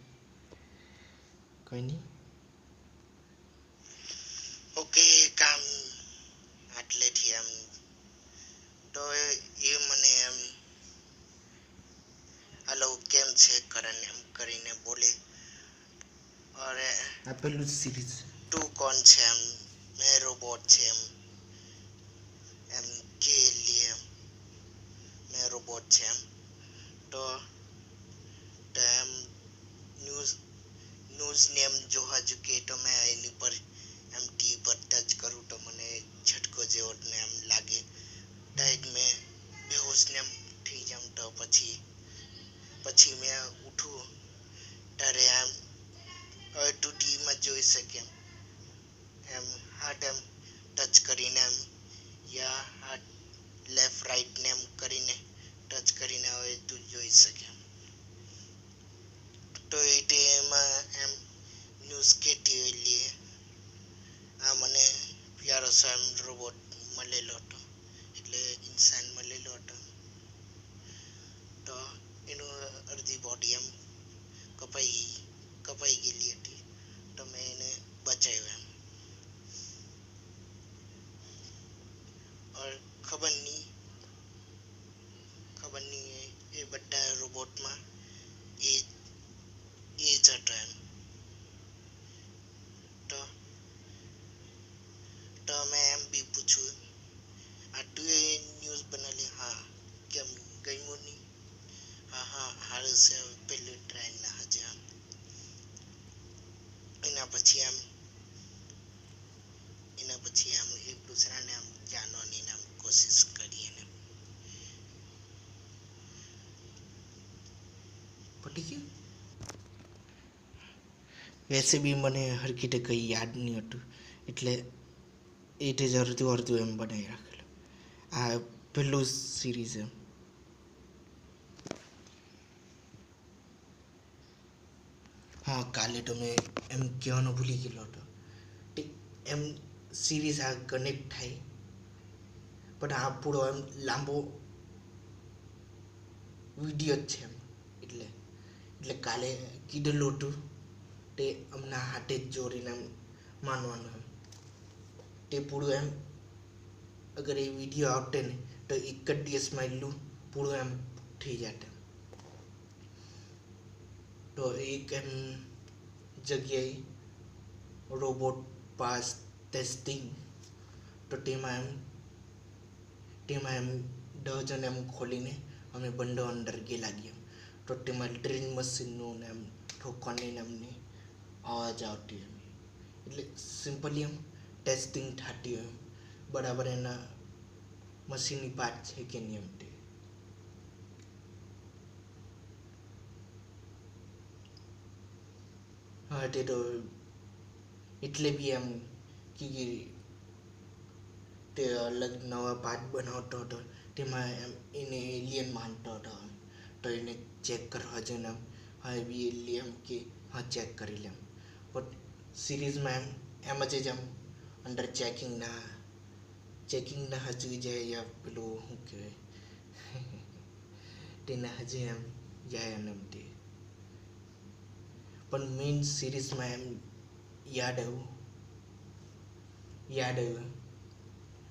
કંઈ નહીં. ઓકે, કામ આટલેથી એમ તો એ મને એમ હલો કેમ છે કરણ એમ કરીને બોલે. અરે આ પેલું સિરીઝ તું કોણ છે એમ, મેં રોબોટ છે એમ કે લીએ મેં રોબોટ છે એમ. તો એમ ન્યૂઝને એમ જોવા ચૂકે તો મેં એની પર એમ ટી પર ટચ કરું તો મને ઝટકો જેવો ને એમ લાગે, ડાયરેક્ટ મેં બેહોશને એમ થઈ જાઉં. તો પછી મેં ઉઠું ત્યારે એમ હવે તું ટીવીમાં જોઈ શકે એમ હાર્ટ એમ ટચ કરીને એમ યા હાર્ટ લેફ્ટ રાઈટ ને એમ કરીને ટચ કરીને હવે તું જોઈ શકે. તો એ ટાઈમમાં એમ ન્યૂઝ કહેતી હોય લે આ મને પ્યારો સો એમ રોબોટ મળેલો હતો, એટલે ઇન્સાન મળેલો હતો. તો એનું અડધી બોડી એમ કપાઈ ગયેલી હતી, તો મેં એને બચાવ્યો એમ. ઓર ખબર નહીં એ બધા રોબોટમાં એ જ હતો એમ. તો મેં એમ બી પૂછ્યું આટલું એ ન્યૂઝ બનાવેલી, હા કેમ ગમ્યું નહીં, હા સારું છે પેલું ટ્રાય ના હજુ એમ. એના પછી આમ એક દૂસરાને આમ જાણવાની આમ કોશિશ કરીએ ને પટી ગયું. વૈસે બી મને હરખીતે કંઈ યાદ નહીં હતું એટલે એ જ અડધું અડધું એમ બનાવી રાખેલું. આ પહેલું સિરીઝ એમ. હા, કાલે તો મેં એમ કહેવાનું ભૂલી ગયેલો હતો. એમ સિરીઝ આ કનેક્ટ થાય પણ આ પૂરો એમ લાંબો વિડીયો જ છે એમ. એટલે કાલે કીધેલું હતું તે હમણાં હાથે જ જોડીને એમ માનવાનું એમ. તે પૂરું એમ અગર એ વિડીયો આવતે ને તો એક જ દિવસમાં એટલું પૂરું એમ થઈ જતે. તો એક એમ જગ્યાએ રોબોટ પાસ ટેસ્ટિંગ તો તેમાં એમ 10 જણ એમ ખોલીને અમે બંને અંદર ગયેલા ગયા. તો તેમાં ડ્રિલ મશીનનું ને એમ ઠોકવાની ને એમની અવાજ આવતી એમ. એટલે સિમ્પલી એમ ટેસ્ટિંગ થતી એમ બરાબર એના મશીનની પાર્ટ છે કે નહીં એમ તે. હા તે તો એટલે બી એમ કે તે અલગ નવા પાર્ટ બનાવતો હતો તેમાં એમ એને એલિયન માનતો હતો. તો એને ચેક કરવા જઈને હા બી એલિયન કે હા ચેક કરી લેમ. બટ સિરીઝમાં એમ જ એમ અંદર ચેકિંગના હજુ જાય યા પેલું શું કહેવાય તેના હજી એમ જાય એમ તે. પણ મેઇન સિરીઝમાં એમ યાદ આવ્યું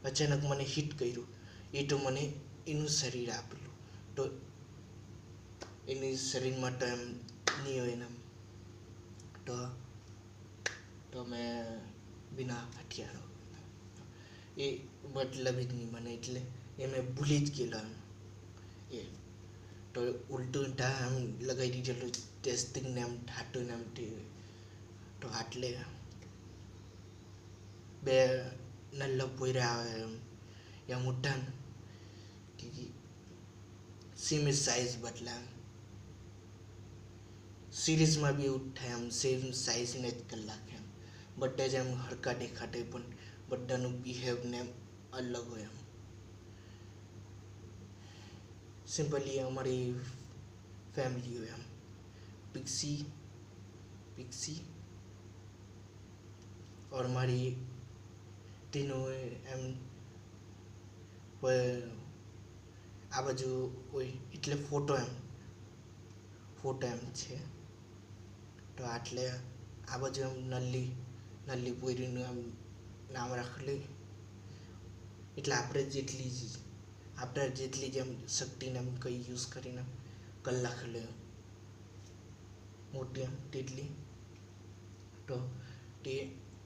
અચાનક મને હિટ કર્યું એ તો મને એનું શરીર આપેલું. તો એની શરીરમાં તો એમ નહીં હોય ને તો મેં બિના હથિયારો એ મતલબ જ નહીં મને એટલે એ મેં ભૂલી જ ગયેલો એમ. એ તો ઉલટું એમ લગાવી દીધેલું ટેસ્ટિંગને એમ થાતું ને એમ તો આટલે બે નલ્લા પોયરા આવે એમ યા મોટા કે સેમ સાઇઝ બદલા સિરીઝમાં બી એવું થાય એમ સેમ સાઇઝને જ કલાક એમ બધા જ એમ હરકા દેખાતે પણ બધાનું બિહેવ ને એમ અલગ હોય એમ. સિમ્પલી અમારી ફેમિલી હોય એમ. પિક્સી और મારી તેનું એમ આ બાજુ હોય એટલે ફોટો એમ છે. તો આટલે આ બાજુ એમ નલ્લી પોયરીનું એમ નામ રાખેલું. એટલે આપણે જેટલી જ એમ શક્તિને એમ કંઈ યુઝ કરીને કરી નાખેલું મોટી એમ તેટલી. તો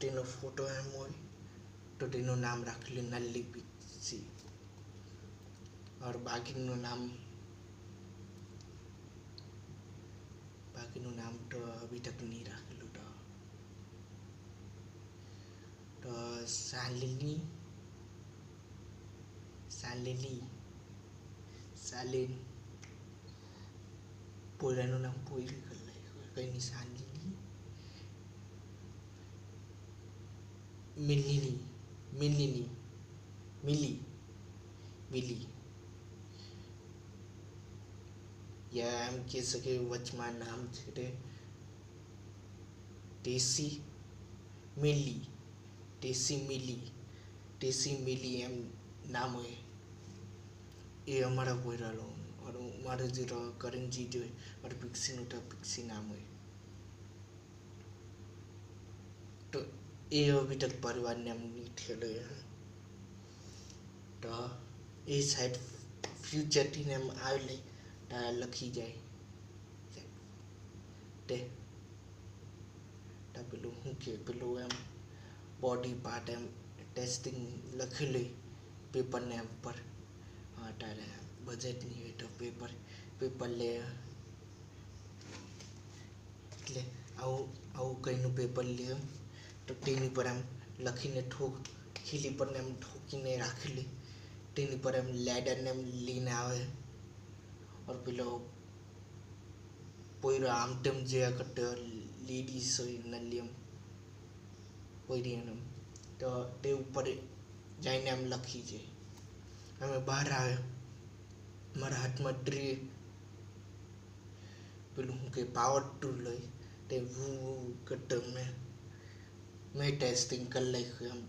તેનો ફોટો એમ હોય તો તેનું નામ રાખેલું નલ્લી પિક્સી. और બાકીનું નામ તો અભી તક નહીં રાખેલું. તો શાલિન પોયરાનું નામ પોયરી કરી નાખ્યું કંઈ નહીં. શાલિની મિલી યા એમ કહી શકે વચમાં નામ છે તે ટેસી મિલી એમ નામ હોય. એ અમારા પોયરાલો મારું જે કરંજીત હોય મારું પિક્સીનું તો પિક્સી નામ હોય. તો એ અભી તક પરિવારને એમ નહીં થયેલો. તો એ સાઈડ ફ્યુચરથી એમ આવે લખી જાય તે પેલું શું કે પેલું એમ બોડી પાર્ટ એમ ટેસ્ટિંગ લખેલું પેપરને એમ પર. હા તારે બજેટ નહીં હોય તો પેપર લે એટલે આવું કંઈનું પેપર લે તો તેની પર એમ લખીને ખીલી પર એમ ઠોકીને રાખેલી. તેની પર એમ લેડરને એમ લઈને આવે और પેલો પોયરો આમ તેમ જોયા કરતો લેડીઝ હોય નલ્લી એમ હોય એમ તો તે ઉપર જઈને એમ લખી છે. અમે બહાર આવ્યા, મારા હાથમાં પેલું શું કે પાવર ટૂલ હોય તે કરતો મેં ટેસ્ટિંગ કરી નાખ્યું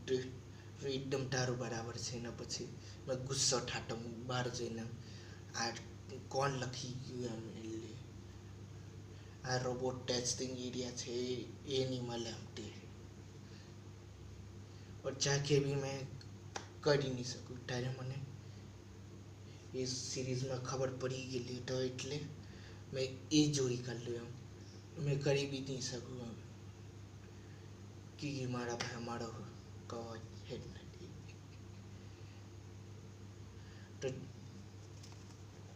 એમ એકદમ તારું બરાબર છે. એના પછી મેં ગુસ્સો ઠાટો બહાર જઈને આ કોણ લખી ગયું એમ એટલે આ રોબોટ ટેસ્ટિંગ એરિયા છે એ નહીં મળે એમ તે જાકે બી મેં કરી નહીં શકું. ત્યારે મને એ સિરીઝમાં ખબર પડી ગયેલી તો એટલે મેં એ જોઈ કાઢ્યું એમ મેં કરી બી નહીં શકું કે મારા ભાઈ મારો કવચ છે જ નથી.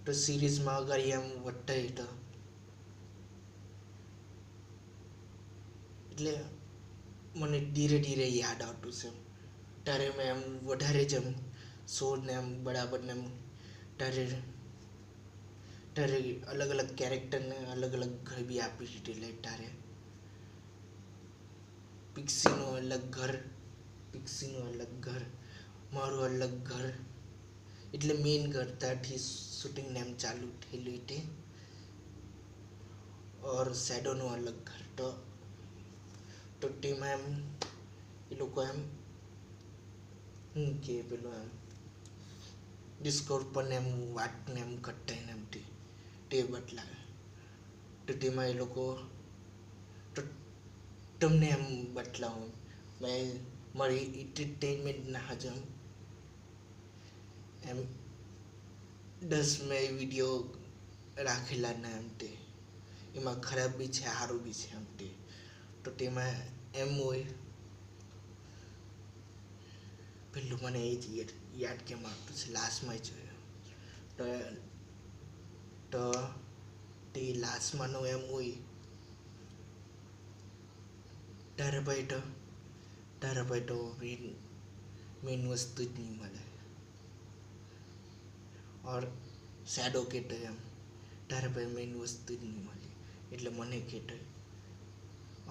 તો સિરીઝમાં અગર એમ વટાય તો એટલે મને ધીરે ધીરે યાદ આવતું છે. ત્યારે મેં એમ વધારે જ એમ શોને એમ બરાબરને એમ ત્યારે અલગ અલગ કેરેક્ટરને અલગ અલગ ઘર બી આપી દીધેલા. ત્યારે પિક્સીનું અલગ ઘર, મારું અલગ ઘર એટલે મેઇન ઘર ત્યાંથી શૂટિંગને એમ ચાલુ થયેલું તે ઓર શેડોનું અલગ ઘર. તો તેમાં એમ એ લોકો એમ શું કે પેલું એમ ડિસ્કોર્ડ પર એમ વાતને એમ કરતા એમ તે બદલાવે. તો તેમાં એ લોકો તમને એમ બદલાવું મેં મારી એન્ટરટેનમેન્ટ ના હજુ એમ 10 મેં વિડીયો રાખેલા ને એમ તે એમાં ખરાબ બી છે સારું બી છે એમ તે. તો તેમાં એમ હોય પેલું મને એ જ યાદ કેમ આવતું છે લાસ્ટમાં જોયું તો તે લાસ્ટમાંનો એમ હોય તારા ભાઈ તો મેન વસ્તુ જ નહીં મળે. ઓર શેડો કહેતો એમ તારા ભાઈ મેન વસ્તુ જ નહીં મળે એટલે મને કહેતો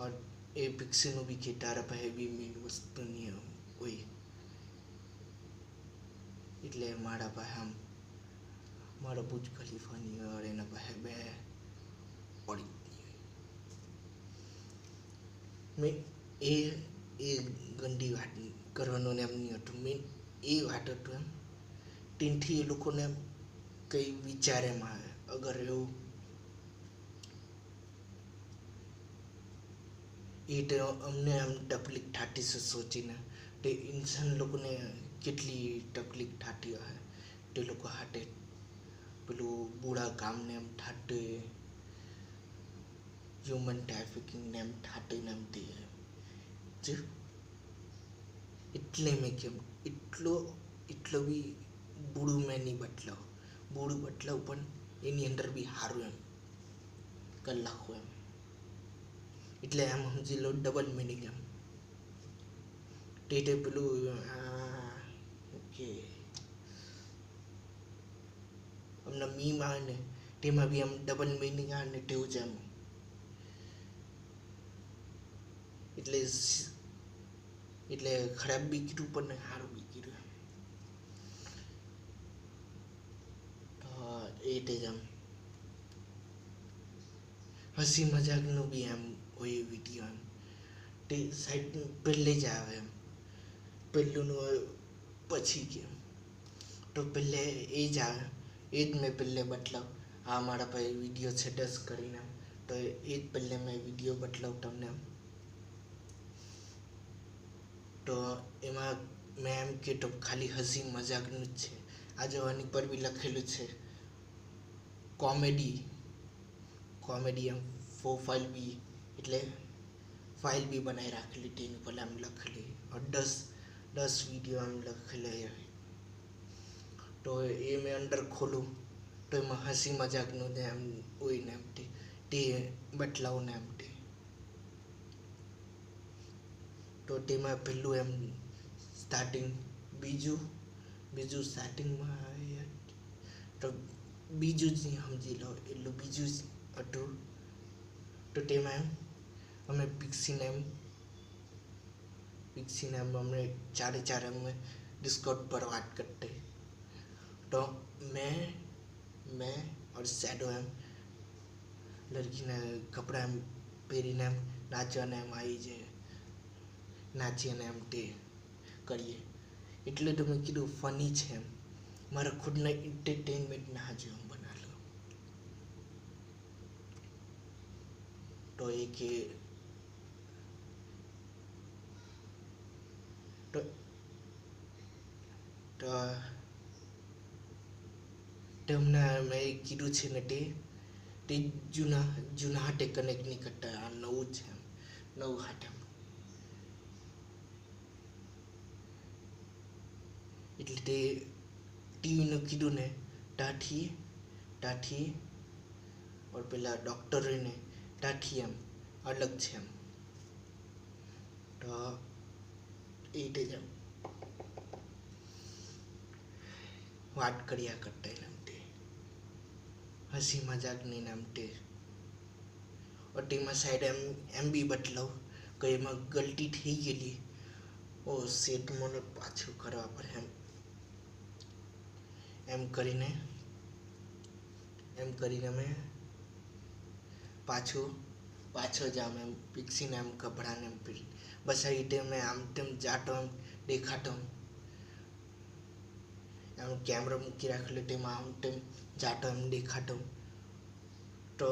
ઓર એ પિક્સીનું બી કે તારા ભાઈ બી મેન વસ્તુ નહીં હોય એટલે મારા પાસે આમ મારો બુજ ખલીફાની ઓર એના પાસે બે પડી મેં એ ગંદી વાત કરવાનું એમ નહીં હતું. મેં એ વાત હતું એમ તેનાથી એ લોકોને એમ કંઈ વિચારેમાં આવે અગર એવું એ તો અમને આમ તકલીફ થતી છે સોચીને તે ઇન્સાન લોકોને કેટલી તકલીફ થતી હોય તે લોકો હાટે પેલું બુરા કામને એમ થાટે હ્યુમન ટ્રાફિકિંગને એમ થાટે ને એમ તે એટલે મેં કેમ એટલો બી બુરું મેં નહીં બુરું બદલાવ પણ એની અંદર બી સારું એમ કલાકો એમ એટલે એમ સમજી લો ડબલ મિનિંગ એમ તે પેલું ઓકે અમને મીમ આવે ને તેમાં બી આમ ડબલ મિનિંગ આવે ને તેવું જ એમ એટલે ખરાબ બી કીધું પણ સારું બી કીધું તો એ તે જ આમ હસી મજાકનું બી એમ હોય વિડીયો એમ તે સાઈડ પહેલે જ આવે એમ પહેલુંનું પછી કેમ તો પહેલે એ જ આવે એ જ મેં પહેલે બદલાવ આ મારા પાસે વિડીયો છે 10 કરીને તો એ જ પહેલે મેં વિડીયો બદલાવ તમને તો એમાં મેં એમ કે તો ખાલી હસી મજાકનું જ છે. આ જવાની પર બી લખેલું છે કોમેડી એમ ફાઇલ બી એટલે ફાઇલ બી બનાવી રાખેલી તેની પર એમ લખેલી 10 વિડીયો એમ લખેલા તો એ મેં અંદર ખોલું તો એમાં હસી મજાકનું ને એમ હોય ને એમ તે બદલાવું ને એમ તો તેમાં પહેલું એમ સ્ટાર્ટિંગ બીજું સ્ટાર્ટિંગમાં આવે તો બીજું જ નહીં સમજી લો એટલું બીજું જ હતું તો તેમાં એમ અમે પિક્સીને हमने चार में डिस्कॉर्ड पर बात करते। तो मैं और शैडो एम लड़कीने कपड़ा एम પહેરીને એમ નાચવાને એમ આવી જાય, નાચીએ ને એમ તે કરીએ. એટલે તો મેં કીધું ફની છે એમ, મારા ખુદના એન્ટરટેનમેન્ટના હાજુ એમ બનાવેલો. તો એ કે તમને મેં કીધું છે ને તે જૂના હાટે કનેક્ટ નહીં કરતા, આ નવું છે એમ, નવું હાટ એમ. એટલે તે ટીવીનું કીધું ને ટાઠી ઓર પેલા ડૉક્ટર ને ટાઠી એમ અલગ છે એમ. તો એ રીતે જ વાત કર્યા કરતા એમ તે હસી મજાકની નામ તે. ઓટીમાં સાઈડ એમ બી બદલાવ કે એમાં ગલતી થઈ ગયેલી, ઓ સેટ મને પાછું કરવા પડે એમ કરીને મેં પાછો જામ એમ પિક્સીને એમ કપડાને એમ બસ આ રીતે મેં આમ તેમ જાતો એમ દેખાતો એમ કેમેરા મૂકી રાખેલો તેમાં આમ તેમ જાતો એમ દેખાતો. તો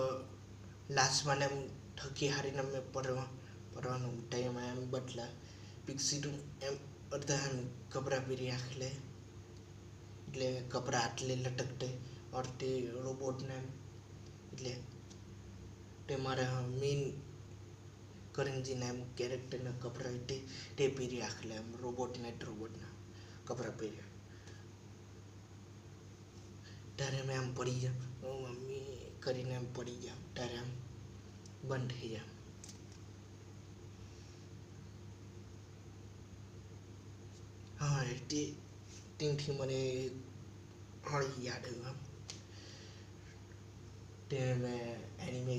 લાસ્ટમાં એમ થકી હારીને મેં પડવાનું ટાઈમ એમ બદલા પિક્સીનું એમ અડધા એમ કપડાં પહેરી રાખેલે, એટલે કપડાં આટલે લટકતે ઓર તે રોબોટને એટલે તે મારા મેઇન કરંજીના એમ કેરેક્ટરના કપડાં તે પહેરી રાખેલા એમ રોબોટના કપડાં પહેર્યા. ત્યારે મેં આમ પડી જામ, મમ્મી કરીને એમ પડી જામ, ત્યારે આમ બંધ થઈ જામ. હા તેથી મને હળી યાદ આવ્યું આમ. તે મેં એનિમે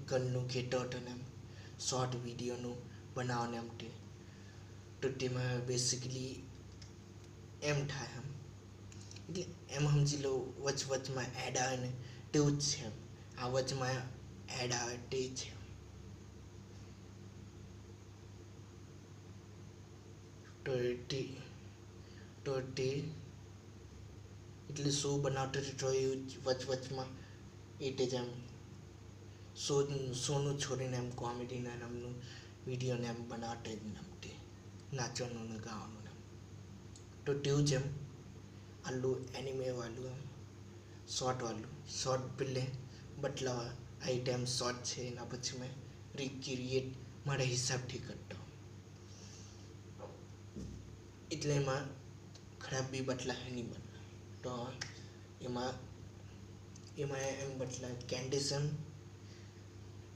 ગનનું કહેતો હતો ને એમ શોર્ટ વિડીયોનું બનાવવાને એમ તે. તો તેમાં બેસિકલી એમ થાય એમ, એટલે એમ સમજી લો વચમાં એડ આવે ને તેવું જ છે એમ. આ વચમાં એડ આવે તે છે. તો તે એટલે શો બનાવતો હતો એ વચમાં એટલે જ એમ શોનું છોડીને એમ કોમેડીના નામનું વિડીયોને એમ બનાવતા જ એમ તે નાચવાનું ને ગાવાનું એમ. તો તેવું જ એમ આલું એનિમે વાળું એમ શોર્ટ પેલે બદલાવા આઈટમ શોર્ટ છે, એના પછી મેં રિક્રિએટ મારા હિસાબથી કરતો. એટલે એમાં ખરાબ બી બદલાય નહીં બને. તો એમાં એમ બદલાય કેન્ડીસ એમ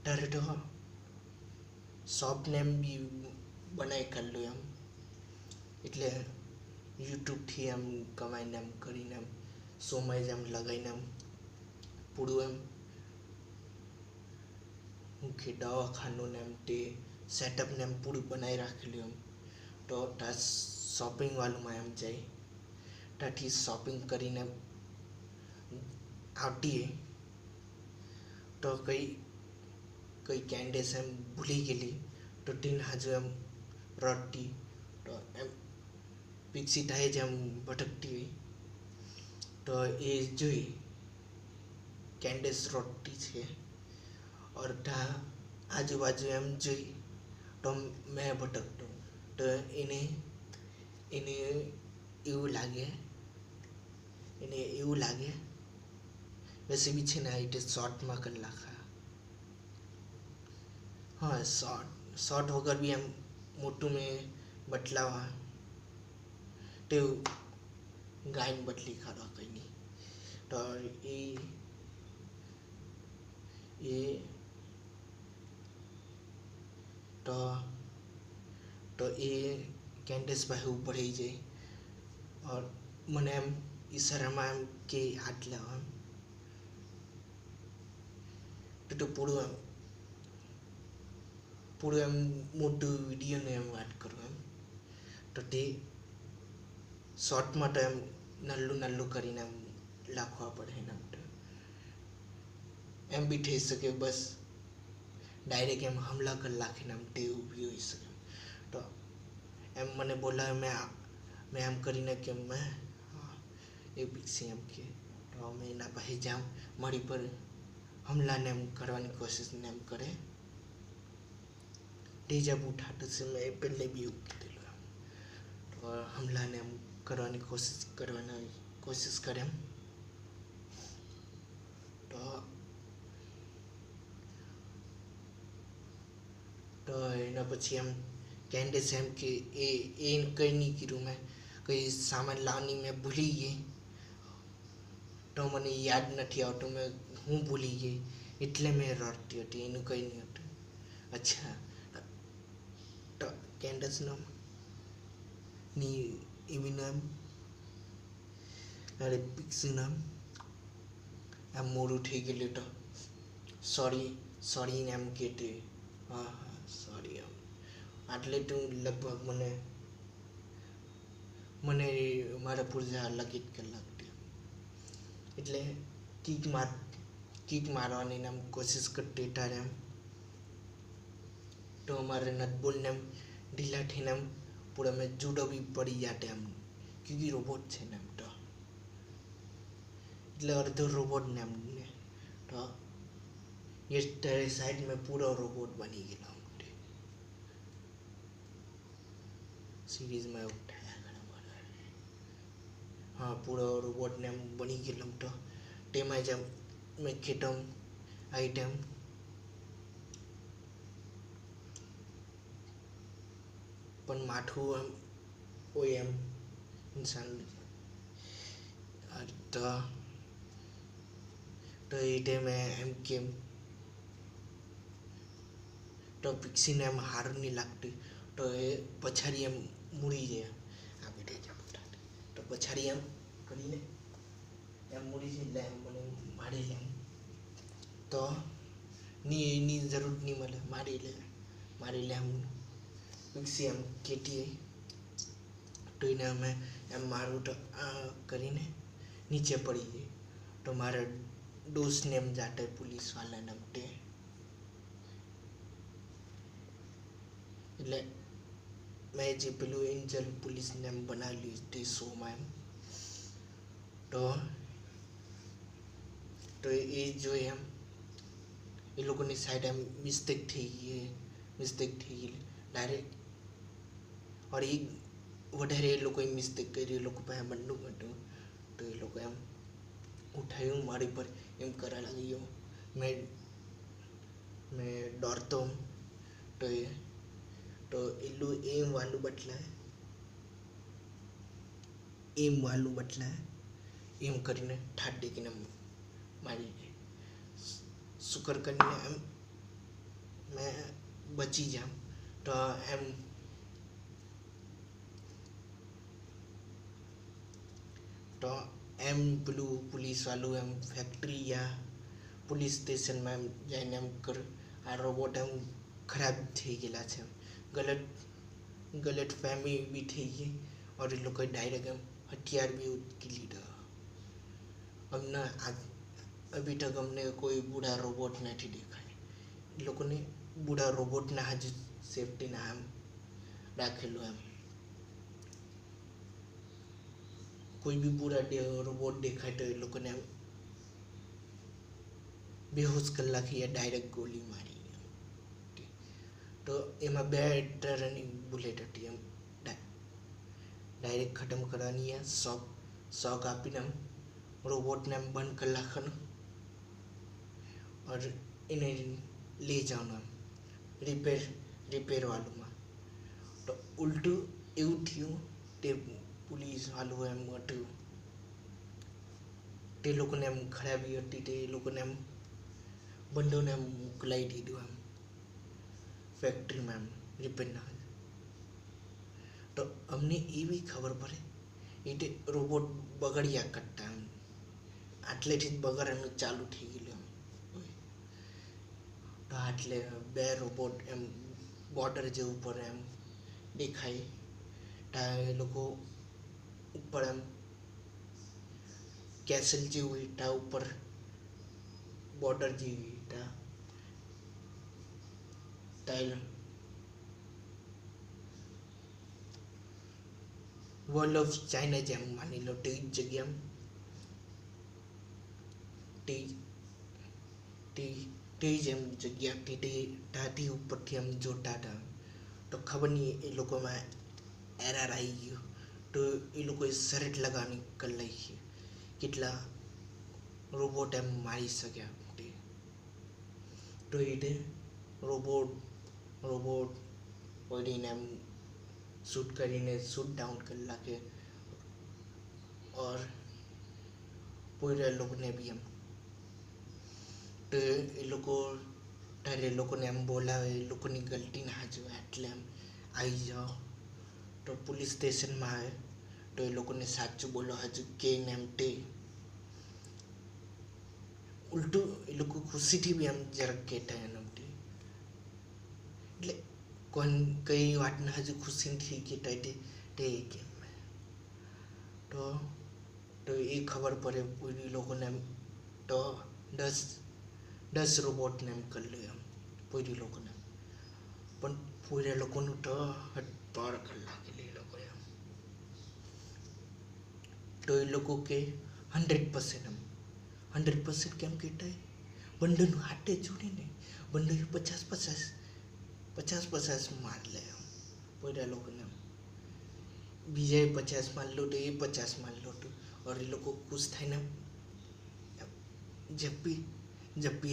તારે તો શોપ નેમ બી બનાવી કાઢલું એમ. એટલે યુટ્યુબથી એમ કમાઈને એમ કરીને એમ શોમાં જ એમ લગાવીને એમ પૂરું એમ કે દવાખાનું ને એમ તે સેટઅપને એમ પૂરું બનાવી રાખેલું એમ. તો ત્યાં શોપિંગવાળુંમાં એમ જાય, ત્યાંથી શોપિંગ કરીને આવતીએ તો કઈ કેન્ડીસ એમ ભૂલી ગયેલી, તો તેને હજુ એમ રડતી. તો એમ પિક્સી થાય જ એમ ભટકતી હોય, તો એ જોઈ કેન્ડીસ રડતી છે ઓર ત્યાં આજુબાજુ એમ જોઈ તો મેં ભટકતો. તો એને એવું લાગે વैसे भी છે ને આ રીતે શોર્ટમાં કરી નાખા. હા શોર્ટ વગર બી એમ મોટું મેં બદલાવા તેવું ગાયન બદલી કાઢવા કંઈ નહીં. તો એ કેન્ડીસ પાસે ઉપર આવી જાય ઓર મને એમ ઈશારામાં એમ કે હાથ લાવો એમ. તો પૂરું એમ પૂરું એમ મોટું વિડીયોને એમ વાત કરું એમ તો તે શોર્ટમાં તો એમ નાનું કરીને એમ લખવા પડે એના માટે એમ બી થઈ શકે બસ ડાયરેક્ટ એમ હમલા કરી નાખીને એમ તે ઊભી હોઈ શકે તો એમ મને બોલાવે મેં એમ કરીને કે મેં એ પીક્સી એમ કે તો અમે એના પાસે જામ મારી પર હમલાને એમ કરવાની કોશિશને એમ કરે તે જબ ઉઠાતો છે મેં પહેલે બી એવું કીધેલું એમ તો હમલાને એમ કરવાની કોશિશ કરે એમ તો એના પછી એમ કેન્ડિસ એમ કે એ કંઈ નહીં કીધું મેં કંઈ સામાન લાવવાની મેં ભૂલી ગઈ તો મને યાદ નથી આવતું હું ભૂલી ગઈ એટલે મેં રડતી હતી એનું કંઈ નહીં હતું અચ્છા તો કેન્ડસનો ની એવી નામ અરે પિક્સીનું આમ મોડું થઈ ગયેલું તો સોરી ને એમ કહેતી હા સોરી એમ આટલે તો લગભગ મને મારા પૂરજા લગીત કલાકથી એટલે કીક મારવાની એમ કોશિશ કરતી ત્યારે એમ તો અમારે નટબોલને એમ ઢીલા થઈને એમ પૂરા મેં જુડો બી પડી જાતે એમ ક્योंकि રોબોટ છે ને એમ તો એટલે અડધો રોબોટ ને એમ ને તો ये तेरे साइड में पूरा रोबोट बनी गया सीरीज में उठाया हाँ पूरा रोबोट ने बनी गया तो टेमा जब मैं खेतम आइटम पण माठू एम इंसान तो ये टाइम एम केम तो पिक्सीने एम हार नहीं लगती तो ये पछाड़ी एम मुड़ी जाए आ बेटे जब तो पछाड़ी एम करीने एम मुड़ी जाए एम મને મારી લે તો ની જરૂર નહીં મળે મારી લે એમ पिक्सी एम केटी तो એને અમે એમ મારું તો કરીને નીચે પડી ગઈ તો મારા દોસ્તને એમ જાતે પોલીસવાળાને તે એટલે મેં જે પેલું એન્જલ પોલીસને એમ બનાવેલી તે શોમાં એમ તો એ જોઈ એમ એ લોકોની સાઈડ એમ મિસ્ટેક થઈ ગઈ ડાયરેક્ટ और એ વધારે એ લોકોએ મિસ્ટેક કરી એ લોકો પાસે બંદૂક હતું તો એ લોકો એમ ઉઠાવ્યું મારી પર એમ કરવા લાગ્યો મેં ડરતો તો એટલું એમ વાલું બદલાય એમ કરીને ઠાટ દેખીને મારી દે શુકર કરીને એમ મેં બચી જામ તો એમ પેલું પોલીસવાળું એમ ફેક્ટરી યા પોલીસ સ્ટેશનમાં એમ જઈને એમ આ રોબોટ એમ ખરાબ થઈ ગયેલા છે गलत फहमी भी થઈ ગઈ और એ લોકોએ ડાયરેક્ટ એમ હથિયાર બી ઉચકી લીધો અમને અભી તક અમને કોઈ બુढ़ा રોબોટ નથી દેખાય એ લોકોને બુढ़ा રોબોટના જ સેફટીના એમ રાખેલું એમ કોઈ બી બુढ़ा રોબોટ દેખાય તો એ લોકોને એમ બેહોશ કરી નાખી या ડાયરેક્ટ ગોળી મારી તો એમાં 2 ટરની બુલેટ હતી એમ ડાયરેક્ટ ખતમ કરવાની શોક આપીને એમ રોબોટને એમ બંધ કરી નાખવાનું और એને લઈ જવાનું એમ રિપેર વાળુંમાં તો ઉલટું એવું થયું તે પોલીસવાળું એમ હતું તે લોકોને એમ ખરાબી હતી તે લોકોને એમ બંદોને એમ મોકલાવી દીધું એમ ફેક્ટરીમાં એમ રિપેરના તો અમને એવી ખબર પડે એટલે રોબોટ બગડ્યા કરતા એમ આટલેથી જ બગાડવાનું ચાલુ થઈ ગયેલું એમ તો આટલે 2 રોબોટ એમ બોર્ડર જેવું ઉપર એમ દેખાય તા એ લોકો ઉપર એમ કેસલ જેવું તા ઉપર બોર્ડર જેવી તા વોલ ઓફ ચાઇના જેમ માની લો તે જગ્યા તે તે તે જેમ જગ્યાથી તે ત્યાંથી ઉપરથી આમ જોતા હતા તો ખબર નહીં એ લોકોમાં એરર આવી ગયું તો એ લોકોએ શરત લગાવવાની કરી નાખી કેટલા રોબોટ એમ મારી શક્યા તે તો એ રોબોટ પડીને એમ શૂટ કરીને શૂટ ડાઉન કરી નાખે और પૂરા લોકોને બી એમ તો એ લોકો ત્યારે એ લોકોને એમ બોલાવે એ લોકોની ગલતી ના જોવે એટલે એમ આવી જાઓ તો પોલીસ સ્ટેશનમાં આવે તો એ લોકોને સાચું બોલો હજુ કે એમ તે ઉલટું એ લોકો ખુશીથી બી એમ જરાક કહેતા એમ એટલે કઈ વાતને હજુ ખુશીથી કહેતા તે કે તો એ ખબર પડે પૂરી લોકોને એમ તો 10 રોબોટને એમ કરી લે એમ પૂરી લોકોને પણ પૂરા લોકોનું તો હટપાર કરી નાખેલી એ લોકોએ એમ તો એ લોકો કે 100% એમ 100% કેમ કહેતા બંનેનું હાથે જોડીને બંને 50-50 માર લે એમ પૂરા લોકોને બીજાએ 50 માર લો તો એ 50 માર લો તો और ये लोग को खुश થાય ને जब भी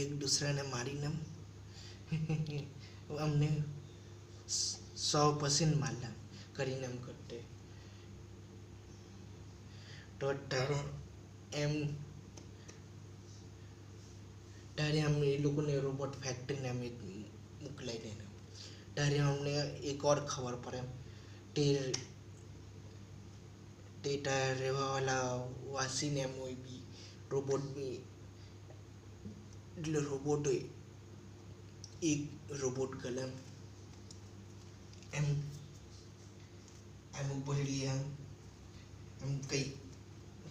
एक दूसरा ने मारी ने हमने 100% मारला કરીને એમ કરતે તો તારો એમ ત્યારે અમને એ લોકોને રોબોટ ફેક્ટરીને અમે મોકલાઈ દે ત્યારે અમને એક और ખબર પડે તે રહેવાવાળા વાસીને એમ હોય બી રોબોટ બી એટલે રોબોટ હોય એક રોબોટ કલમ એમ ઉપર એમ કંઈ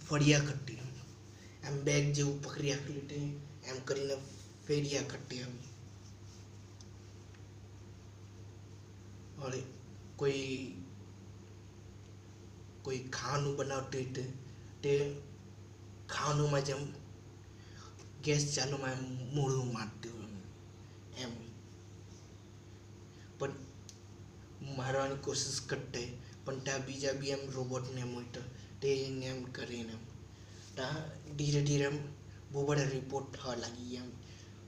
ફળિયા કરતી એમ બેગ જેવું પકડી રાખેલું તે એમ કરીને ફેરિયા કરતી એમ और કોઈ ખાવાનું બનાવતી તે ખાવાનુંમાં જેમ ગેસ ચાલુમાં એમ મોઢું મારતું એમ પણ મારવાની કોશિશ કરતે પણ ત્યાં બીજા બી એમ રોબોટને એમ હોય તો તે એમ કરીને ત્યાં ધીરે ધીરે એમ બહુ બધા રિપોર્ટ થવા લાગી એમ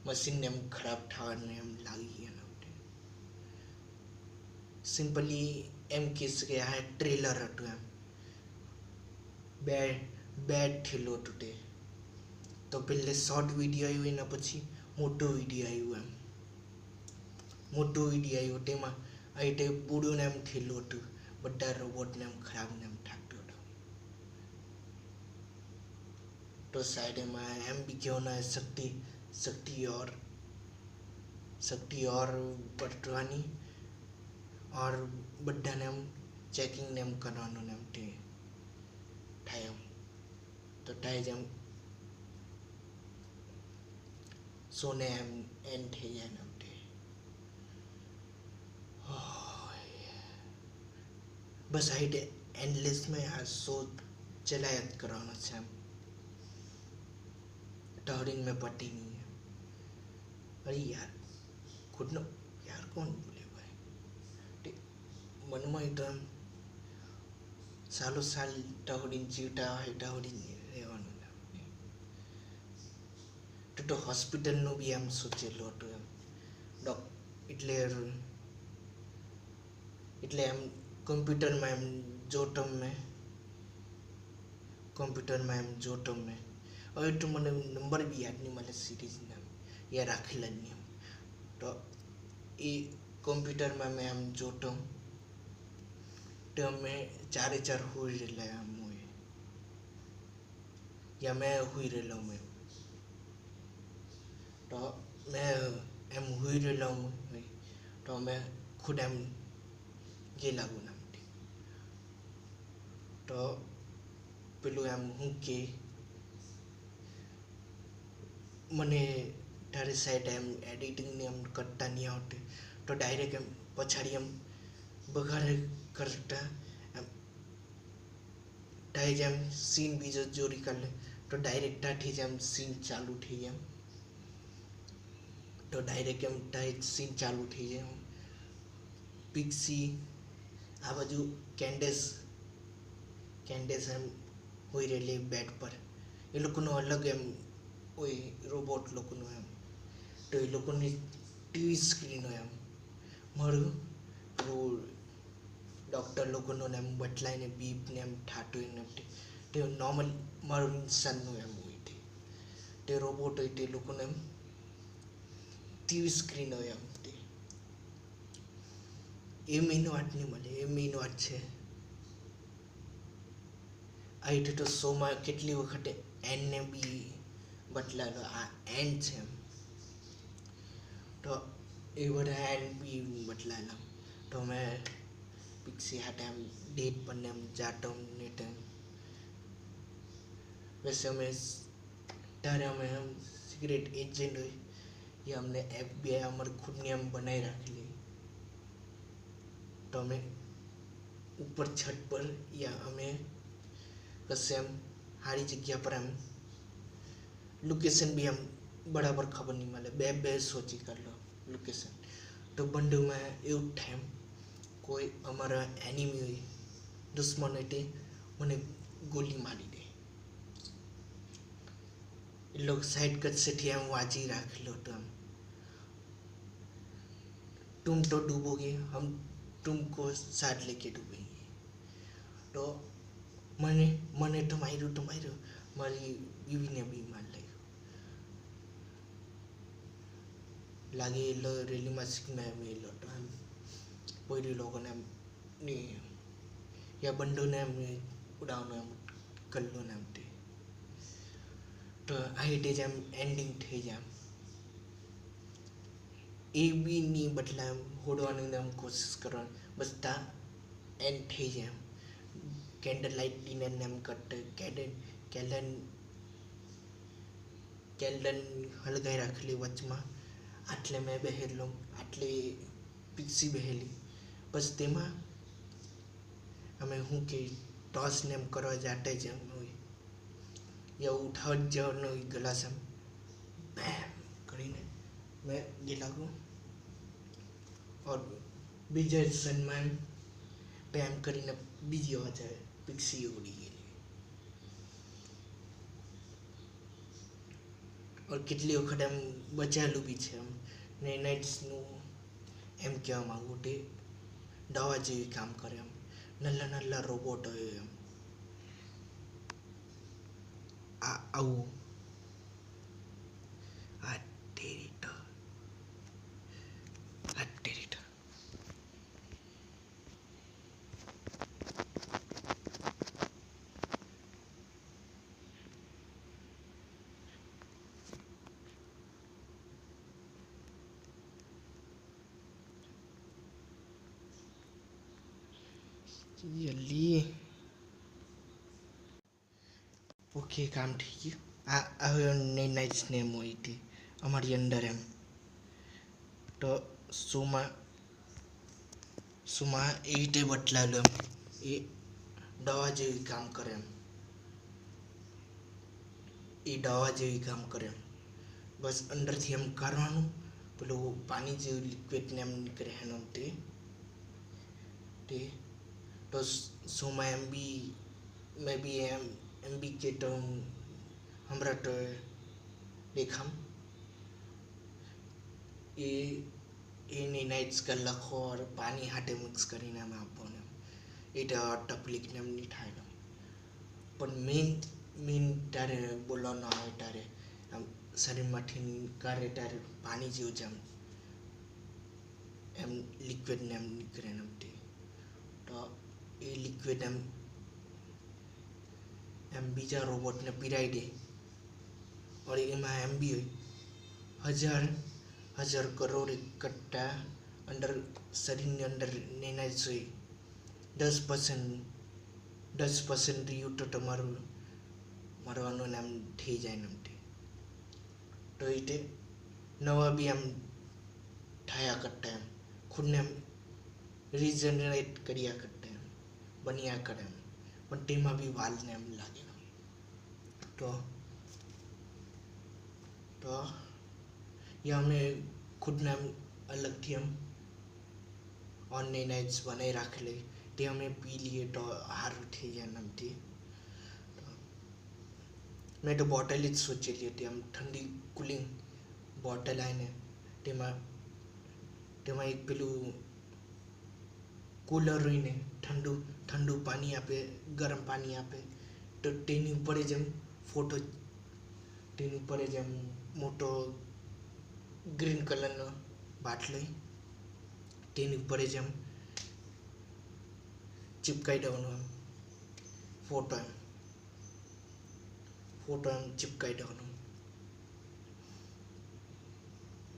મશીનને એમ ખરાબ થવાને એમ લાગી એમ સિમ્પલી એમ કહી શકે આ ટ્રેલર હતું એમ બેડ થયેલું હતું તે તો પહેલે શોર્ટ વિડીયો આવ્યું એના પછી મોટો વિડીયો આવ્યું તેમાં અહીં તે પૂરું એમ થયેલું હતું બધા રોબોટને એમ ખરાબ ને એમ થાકતું હતું તો शायद એમાં એમ બી કહેવાના શક્તિ और बढ़વાની और બધાને એમ ચેકિંગ ને એમ કરવાનું ને એમ તે થાય એમ તો થાય જ એમ સોને એમ એન્ડ થઈ જાય ને એમ તે બસ આ રીતે એન્ડલેસ में આ શો ચલાયા જ કરવાનો છે એમ टहरिंग में पट्टी नहीं है अरे यार खुद नो यार कौन बोले भाई मन में एकदम सालों साल टहरिंग जीवता है टहरिंग રહેવાનું તો હોસ્પિટલનું બી એમ સોચેલું હતું એમ એટલે એમ કમ્પ્યુટરમાં એમ જોટમ મેં હવે તો મને નંબર બી યાદ નહીં મળે સિરીઝના યાદ રાખેલા જ નહીં તો એ કોમ્પ્યુટરમાં મેં આમ જોતો તો અમે 4 હોઈ રહેલા આમ હોય યા મેં હોઈ રહેલો મેં તો મેં એમ હોઈ રહેલો હોય તો અમે ખુદ એમ જે લાગુ નામ તો પેલું એમ હું કે મને તારે સાઈડ એમ એડિટિંગને એમ કરતા નહીં આવડે તો ડાયરેક્ટ એમ પછાડી એમ બગાડે કરતા એમ તારે જેમ સીન બીજો જોરી કરી લે તો ડાયરેક્ટ ત્યાંથી જ એમ સીન ચાલુ થઈ જાય તો ડાયરેક્ટ એમ ત્યાં સીન ચાલુ થઈ જાય પિક્સી આ બાજુ કેન્ડેસ એમ હોય રહેલી બેડ પર એ લોકોનો અલગ એમ હોય રોબોટ લોકોનું એમ તો એ લોકોની ટીવી સ્ક્રીન હોય એમ મારું ડૉક્ટર લોકોનું એમ બદલાઈને બીપને એમ ઠાટું એને તે નોર્મલ મારું ઇન્સાનનું એમ હોય તે રોબોટ હોય તે લોકોને એમ ટીવી સ્ક્રીન હોય એમ તે એ મેઇન વાત નહીં મળે એ મેઇન વાત છે આ રીતે તો શોમાં કેટલી વખતે એનને બી બદલાયેલો આ એન છે એમ તો એ બધા એન બી બદલાયેલા તો મેં પિક્સી હાટે એમ ડેટ પર એમ જાતો ને તેમ વैसे અમે ત્યારે અમે એમ સિક્રેટ એજન્ટ હોય એ અમને FBI અમારી ખુદની એમ બનાવી રાખેલી તો અમે ઉપર છત પર યા અમે કશે એમ સારી જગ્યા પર એમ લોકેશન બી એમ બરાબર ખબર નહીં મળે બે સોચી કર લો લોકેશન તો બંધુમાં એવું જ થાય એમ કોઈ અમારા એનિમી હોય દુશ્મન હોય તે મને ગોલી મારી દે એ લોકો સાઈડ કટसेથી એમ વાંચી રાખેલો હતો એમ तुम तो डूबोगे हम तुमको साथ लेके डूबेंगे तो મને તો માર્યું મારી બીવીને બી માર લાગે એટલે રેલીમાં શીખમાં એમ એલો તો એમ કોઈ લોકોને એમ નહીં યા બંધોને એમ ઉડાવવાનો એમ કરલો ને એમ તે તો આ રીતે જ એમ એન્ડિંગ થઈ જાય એ બી નહીં બદલા એમ હોડવાની એમ કોશિશ કરવાની બસ તા એન્ડ થઈ જાય એમ કેન્ડલ લાઇટ ડિનર એમ કરતે કેલ્ડન હલગાઈ રાખેલી વચમાં આટલે મેં બેહેલો આટલે પિક્સી બેહેલી બસ તેમાં અમે શું કે ટોસને એમ કરવા જાતે જ એમ હોય યા ઉઠાવટ જવાનો ગ્લાસ એમ બેમ કરીને મેં गिलागू और બીજા સન્માન બેમ કરીને બીજી અવાજ આવે પિક્સી ઉડી ગયેલી और કેટલી વખત એમ બચાવેલું બી છે એમ ને નાઇટ્સનું એમ કહેવા માગું તે દવા જેવી કામ કરે એમ નલ્લા રોબોટ હોય એમ આવું આ ટેરિટર જલ્દી ઓકે કામ થઈ ગયું આ હવે નાઇટ્સ નેમ હોય હતી અમારી અંદર એમ તો સુમાં એ રીતે બદલાયેલું એમ એ દવા જેવી કામ કરે એમ બસ અંદરથી એમ કરવાનું પેલું પાણી જેવું લિક્વિડને એમ નીકળે એનો તે તો સુમાં મેં બી એમ બી કે તો હમણાં તો દેખામ એની નાઇટ્સ કલાકો પાણી હાટે મિક્સ કરીને એમ આપવાનું એ તો તકલીફને એમ નહીં થાય પણ મેઇન તારે બોલવાનો આવે તારે આમ શરીરમાંથી કાઢે તારે પાણી જેવું જ એમ લિક્વિડને એમ નીકળે એમ તે તો એ લિક્વિડ એમ બીજા રોબોટને પીરાઈ દે और એમાં એમ બી હોય હજાર કરોડ કટ્ટા અંદર શરીરની અંદર નેનાઈટ્સ હોય 10% રહ્યું તો તમારું મરવાનું નામ થઈ જાય ને તો એ નવા બી આમ થયા કરતા એમ ખુદને એમ રિજનરેટ કર્યા કરતા એમ બન્યા કરે એમ પણ તેમાં બી વાલને એમ લાગે તો યા અમે ખુદને એમ અલગથી એમ ઓનલાઈન બનાવી રાખેલી તે અમે પી લઈએ તો સારું થઈ જાય એમથી મેં તો બોટલ જ સોચેલી હતી આમ ઠંડી કુલિંગ બોટલ આવીને તેમાં એક પેલું કુલર રહીને ઠંડુ પાણી આપે ગરમ પાણી આપે તો તેની ઉપર જ એમ ફોટો તેની ઉપર જ એમ મોટો ગ્રીન કલરનો બાટલી તેની ઉપર જ એમ ચિપકાઈ દેવાનો એમ ફોટો એમ ચિપકાઈ દેવાનો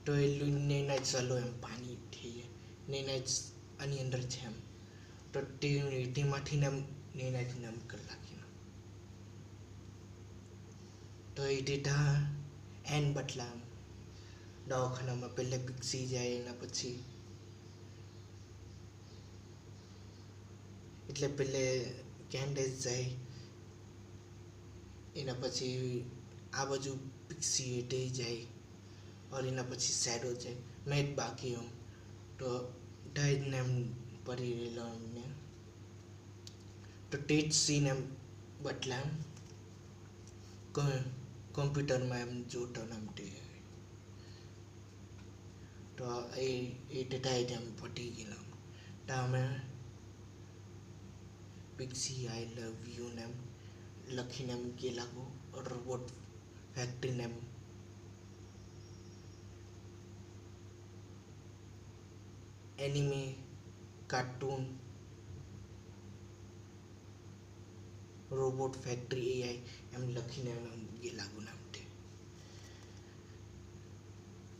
તો એ નેનાઈટ્સ ચાલો એમ પાણી થઈ જાય નેનાઈટ્સ આની અંદર છે એમ તો તેમાંથી એમ નેનાઈટ્સને એમ કરી નાખીને તો એ ડેટા એન બદલા દવાખાનામાં પહેલે પીક્સી જાય એના પછી એટલે પહેલે કેન્ડેસ જાય એના પછી આ બાજુ પીક્સી એટે જાય और એના પછી શેડો જાય મેં જ બાકી હું તો ડાયજને એમ પડી રહેલો એમને તો તે જ સીન એમ બદલા એમ કમ્પ્યુટરમાં એમ જોતો એમ તે તો એ ડાયજ એમ પટી ગયેલો તો અમે પીક્સી આઈ લવ યુ ને એમ લખીને એમ ગયેલા રોબોટ ફેક્ટરીને એમ anime cartoon robot factory AI એમ લખીને એમ ગયેલા નામ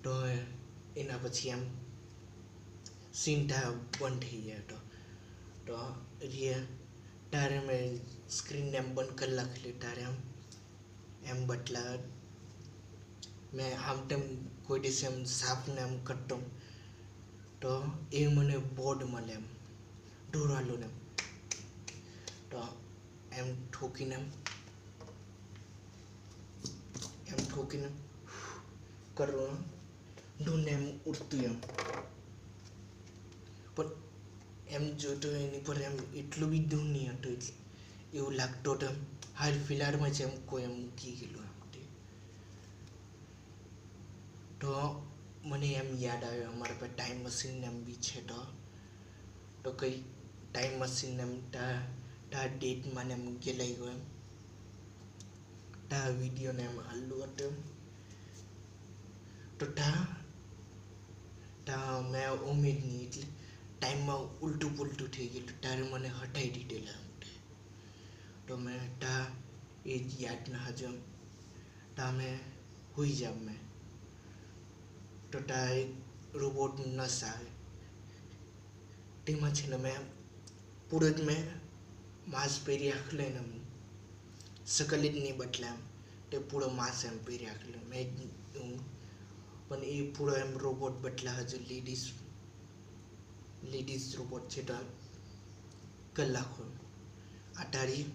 તો એના પછી એમ સીનટા બંધ થઈ જાય તો તારે મેં સ્ક્રીનને એમ બંધ કરી નાખેલી તારે એમ બદલા મેં આમ તેમ કોઈ દિવસે એમ સાપને એમ કરતો તો એ મને બોર્ડ મળે એમ ઢોરાલું એમ તો એમ ઠોકીને કરવું ઢૂંઢને એમ ઉડતું એમ પણ એમ જોતો એની પર એમ એટલું બી દૂર નહીં હતું એટલે એવું લાગતું હતું એમ હાલ ફિલહાલમાં જ એમ કોઈ એમ મૂકી ગયેલું એમ તો મને એમ યાદ આવ્યું અમારા પાસે ટાઈમ મશીન એમ બી છે તો કઈ ટાઈમ મશીન એમ તા ડેટમાં એમ ગયેલાઈ ગયો એમ તા વિડીયોને એમ હાલું હતું તો તા મેં ઉમેદ નહીં એટલે ટાઈમમાં ઉલટું પુલટું થઈ ગયેલું તારે મને હટાવી દીધેલા એમ તો મેં તા એ જ યાદ ના હજુ તા મેં હોઈ જામ મેં તો તા એક રોબોટ નસ આવે તેમાં છે ને મેં પૂરો જ મેં માસ પહેરી રાખલે ને શકલ જ નહીં બદલા એમ તે પૂરો માસ એમ પહેરી રાખલે મેં પણ એ પૂરો એમ રોબોટ બદલા હજુ લેડીઝ રોબોટ છે તો કલાકો અટારી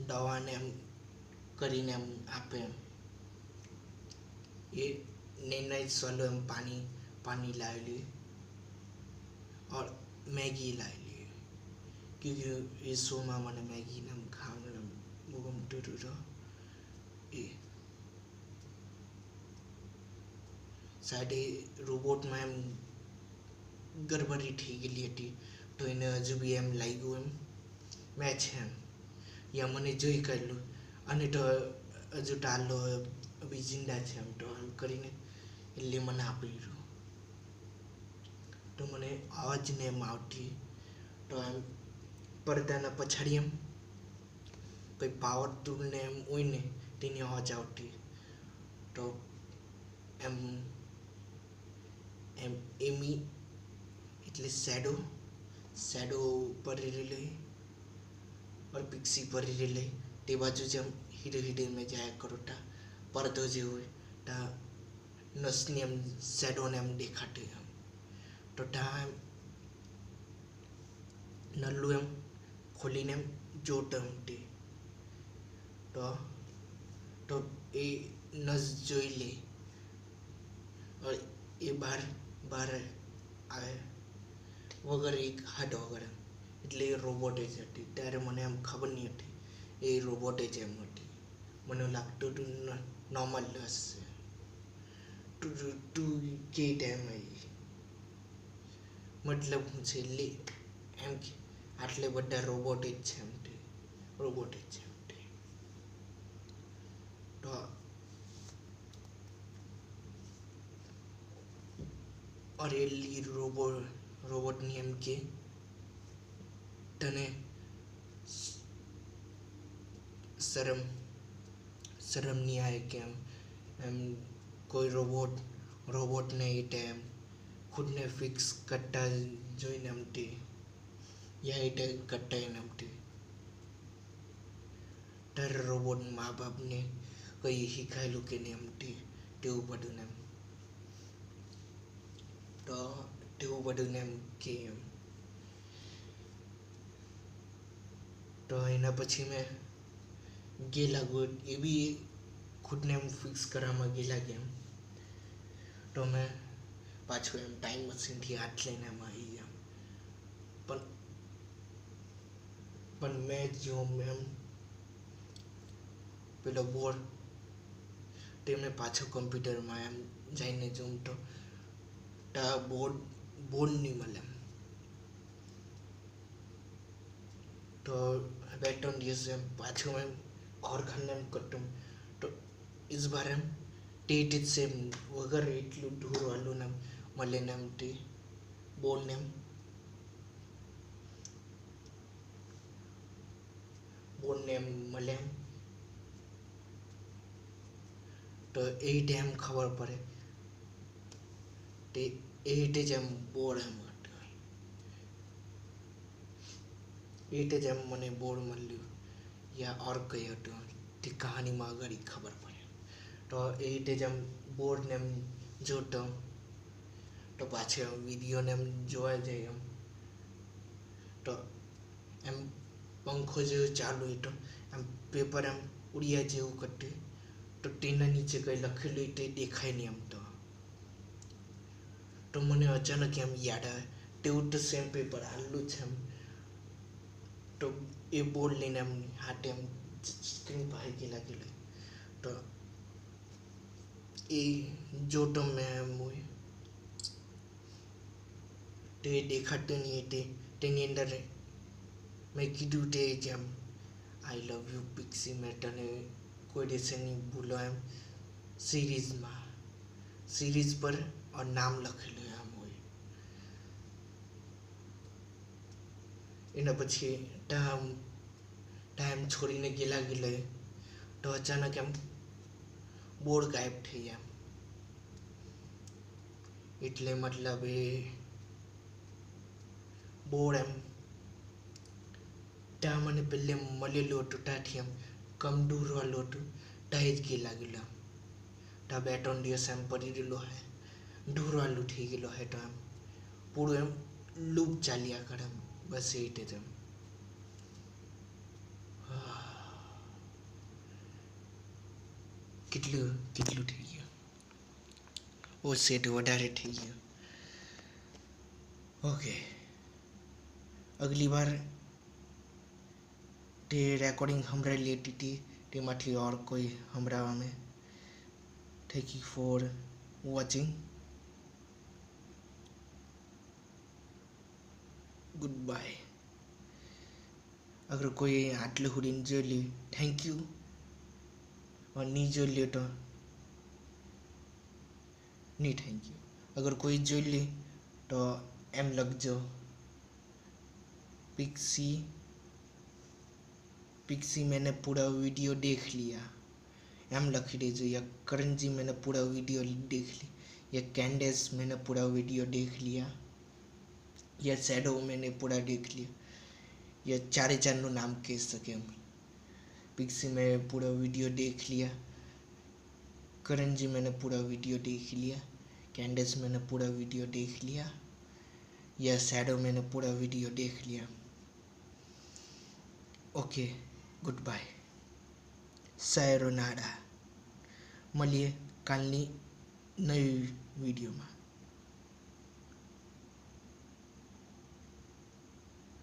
દવાને એમ કરીને એમ આપે એમ એ નેનાઈટ્સ वालों एम पानी ला लिए और मैगी ला लिए क्योंकि ये शो में मैंने मैगी नाम खाने मुगम टूटो ये साढ़े रोबोट में एम गड़बड़ी थी गई थी तो इन्हें हजू भी एम लाई गो एम मैच है या मैंने जोई कर लो अने तो हजू टालो अभी जिंदा है एम तो एम करीने એટલે મને આપી રહ્યું તો મને અવાજ ને એમ આવતી તો એમ પડદાના પછાડી એમ કંઈ પાવર ટૂલ ને એમ હોય ને તેની અવાજ આવતી તો એમ એમ એમી એટલે શેડો ઉપર લે और पिक्सी पर લે તે બાજુ જેમ હીરે મેં જાયા કરો તા પડદો જે હોય તા નસની એમ શેડોને એમ દેખાતે એમ તો તા એમ નલ્લું એમ ખોલીને એમ જોતો એમ તે તો એ નસ જોઈ લે એ બહાર આવે વગર એક હાથ વગર એટલે એ રોબોટ જ હતી ત્યારે મને એમ ખબર નહીં હતી એ રોબોટ જ એમ હતી મને લાગતું હતું નોર્મલ હશે તું કે ટાઈમ આવી મતલબ હું છે લે એમ કે આટલે બધા રોબોટ જ છે એમ તે રોબોટ જ છે એમ તે તો અરેલી રોબોટની એમ કે તને શરમ નહીં આવે કે એમ કોઈ રોબોટને એ ટાઈમ ખુદને ફિક્સ કરતા જોઈને એમ તે યા એ ટાઈમ કરતા એને એમ તે તારા રોબોટ મા બાપને કંઈ શીખાયેલું કે નહીં એમ તેવું બધું ને એમ તો તેવું બધું ને એમ કે એમ તો એના પછી મેં ગયેલા એ બી ખુદને એમ ફિક્સ કરવામાં ગયેલા એમ તો મેં પાછું એમ ટાઈમ મશીનથી હાથ લઈને એમ આવી ગયા પણ મેં જો એમ પેલો બોર્ડ તેમને પાછો કમ્પ્યુટરમાં એમ જઈને જોઉં તો બોર્ડ નહીં મળે એમ તો 2-3 દિવસ એમ પાછું એમ और खाने એમ કરતું તો इस बार એમ ટેટ જ સેમ વગર એટલું ઢોરવાલું ને મળે ને એમ તે બોર્ડને એમ મળે એમ તો એ ટાઈમ ખબર પડે તે એ રીતે જ એમ બોર્ડ એમ એટલે જ એમ મને બોર્ડ મળ્યું યા ઓર કંઈ હતું તે કહાનીમાં આગળ ખબર પડે તો એ રીતે જ એમ બોર્ડને એમ જોતો તો પાછળ વિડીયોને એમ જોવા જાય એમ તો એમ પંખો જેવું ચાલુ હતો એમ પેપર એમ ઉડિયા જેવું કરતું તો તેના નીચે કંઈ લખેલું તે દેખાય નહીં એમ તો મને અચાનક એમ યાદ આવે તેવું તો સેમ પેપર હાલું છે એમ તો એ બોર્ડ લઈને એમ હાથે એમ સ્ક્રીન પાસે ગયેલા તો એ જોતો મેં એમ હોય તે દેખાતું નહીં તેની અંદર મેં કીધું તે જેમ આઈ લવ યુ પિક્સી મેં તને કોઈ દિવસે નહીં ભૂલો એમ સિરીઝ પર નામ લખેલું એમ હોય એના પછી ટાઈમ છોડીને ગયેલા તો અચાનક એમ બોર્ડ ગાયબ થઈ ગયા એટલે મતલબ એ બોર્ડ એમ ત્યાં મને પહેલે મળેલું હતું ત્યાંથી એમ કમ દૂરવાળું હતું ત્યાં જ ગયેલા ત્યાં 2-3 દિવસ એમ પડી રહેલો હે દૂરવાળું થઈ ગયેલો હે તો એમ પૂરું એમ લૂપ ચાલ્યા કરે એમ બસ એ રીતે જ એમ કેટલું થઈ ગયું ઓ સેટ વધારે થઈ ગયું ઓકે અગલી બાર તે રેકોર્ડિંગ સંભળાવી લેતી હતી તેમાંથી ઓર કોઈ સંભળાવવા મેં thank you for watching good bye अगर कोई आटले हुडीन जो ली थैंक यू और नहीं जो लियो तो नहीं थैंक यू अगर कोई जो ली तो एम लग जो पिक्सी मैंने पूरा वीडियो देख लिया एम लखी दीजो या करण जी मैंने पूरा वीडियो देख ली या कैंडेस मैंने पूरा वीडियो देख लिया यह शैडो मैंने पूरा देख लिया, यह चारे चारનું नाम कह सके हम। पिक्सी में पूरा वीडियो देख लिया, करण जी मैंने पूरा वीडियो देख लिया, कैंडेस मैंने पूरा वीडियो देख लिया, यह शैडो मैंने पूरा वीडियो देख लिया। ओके, गुड बाय, सायोनारा। મળીએ કાલની નવી વિડીયોમાં।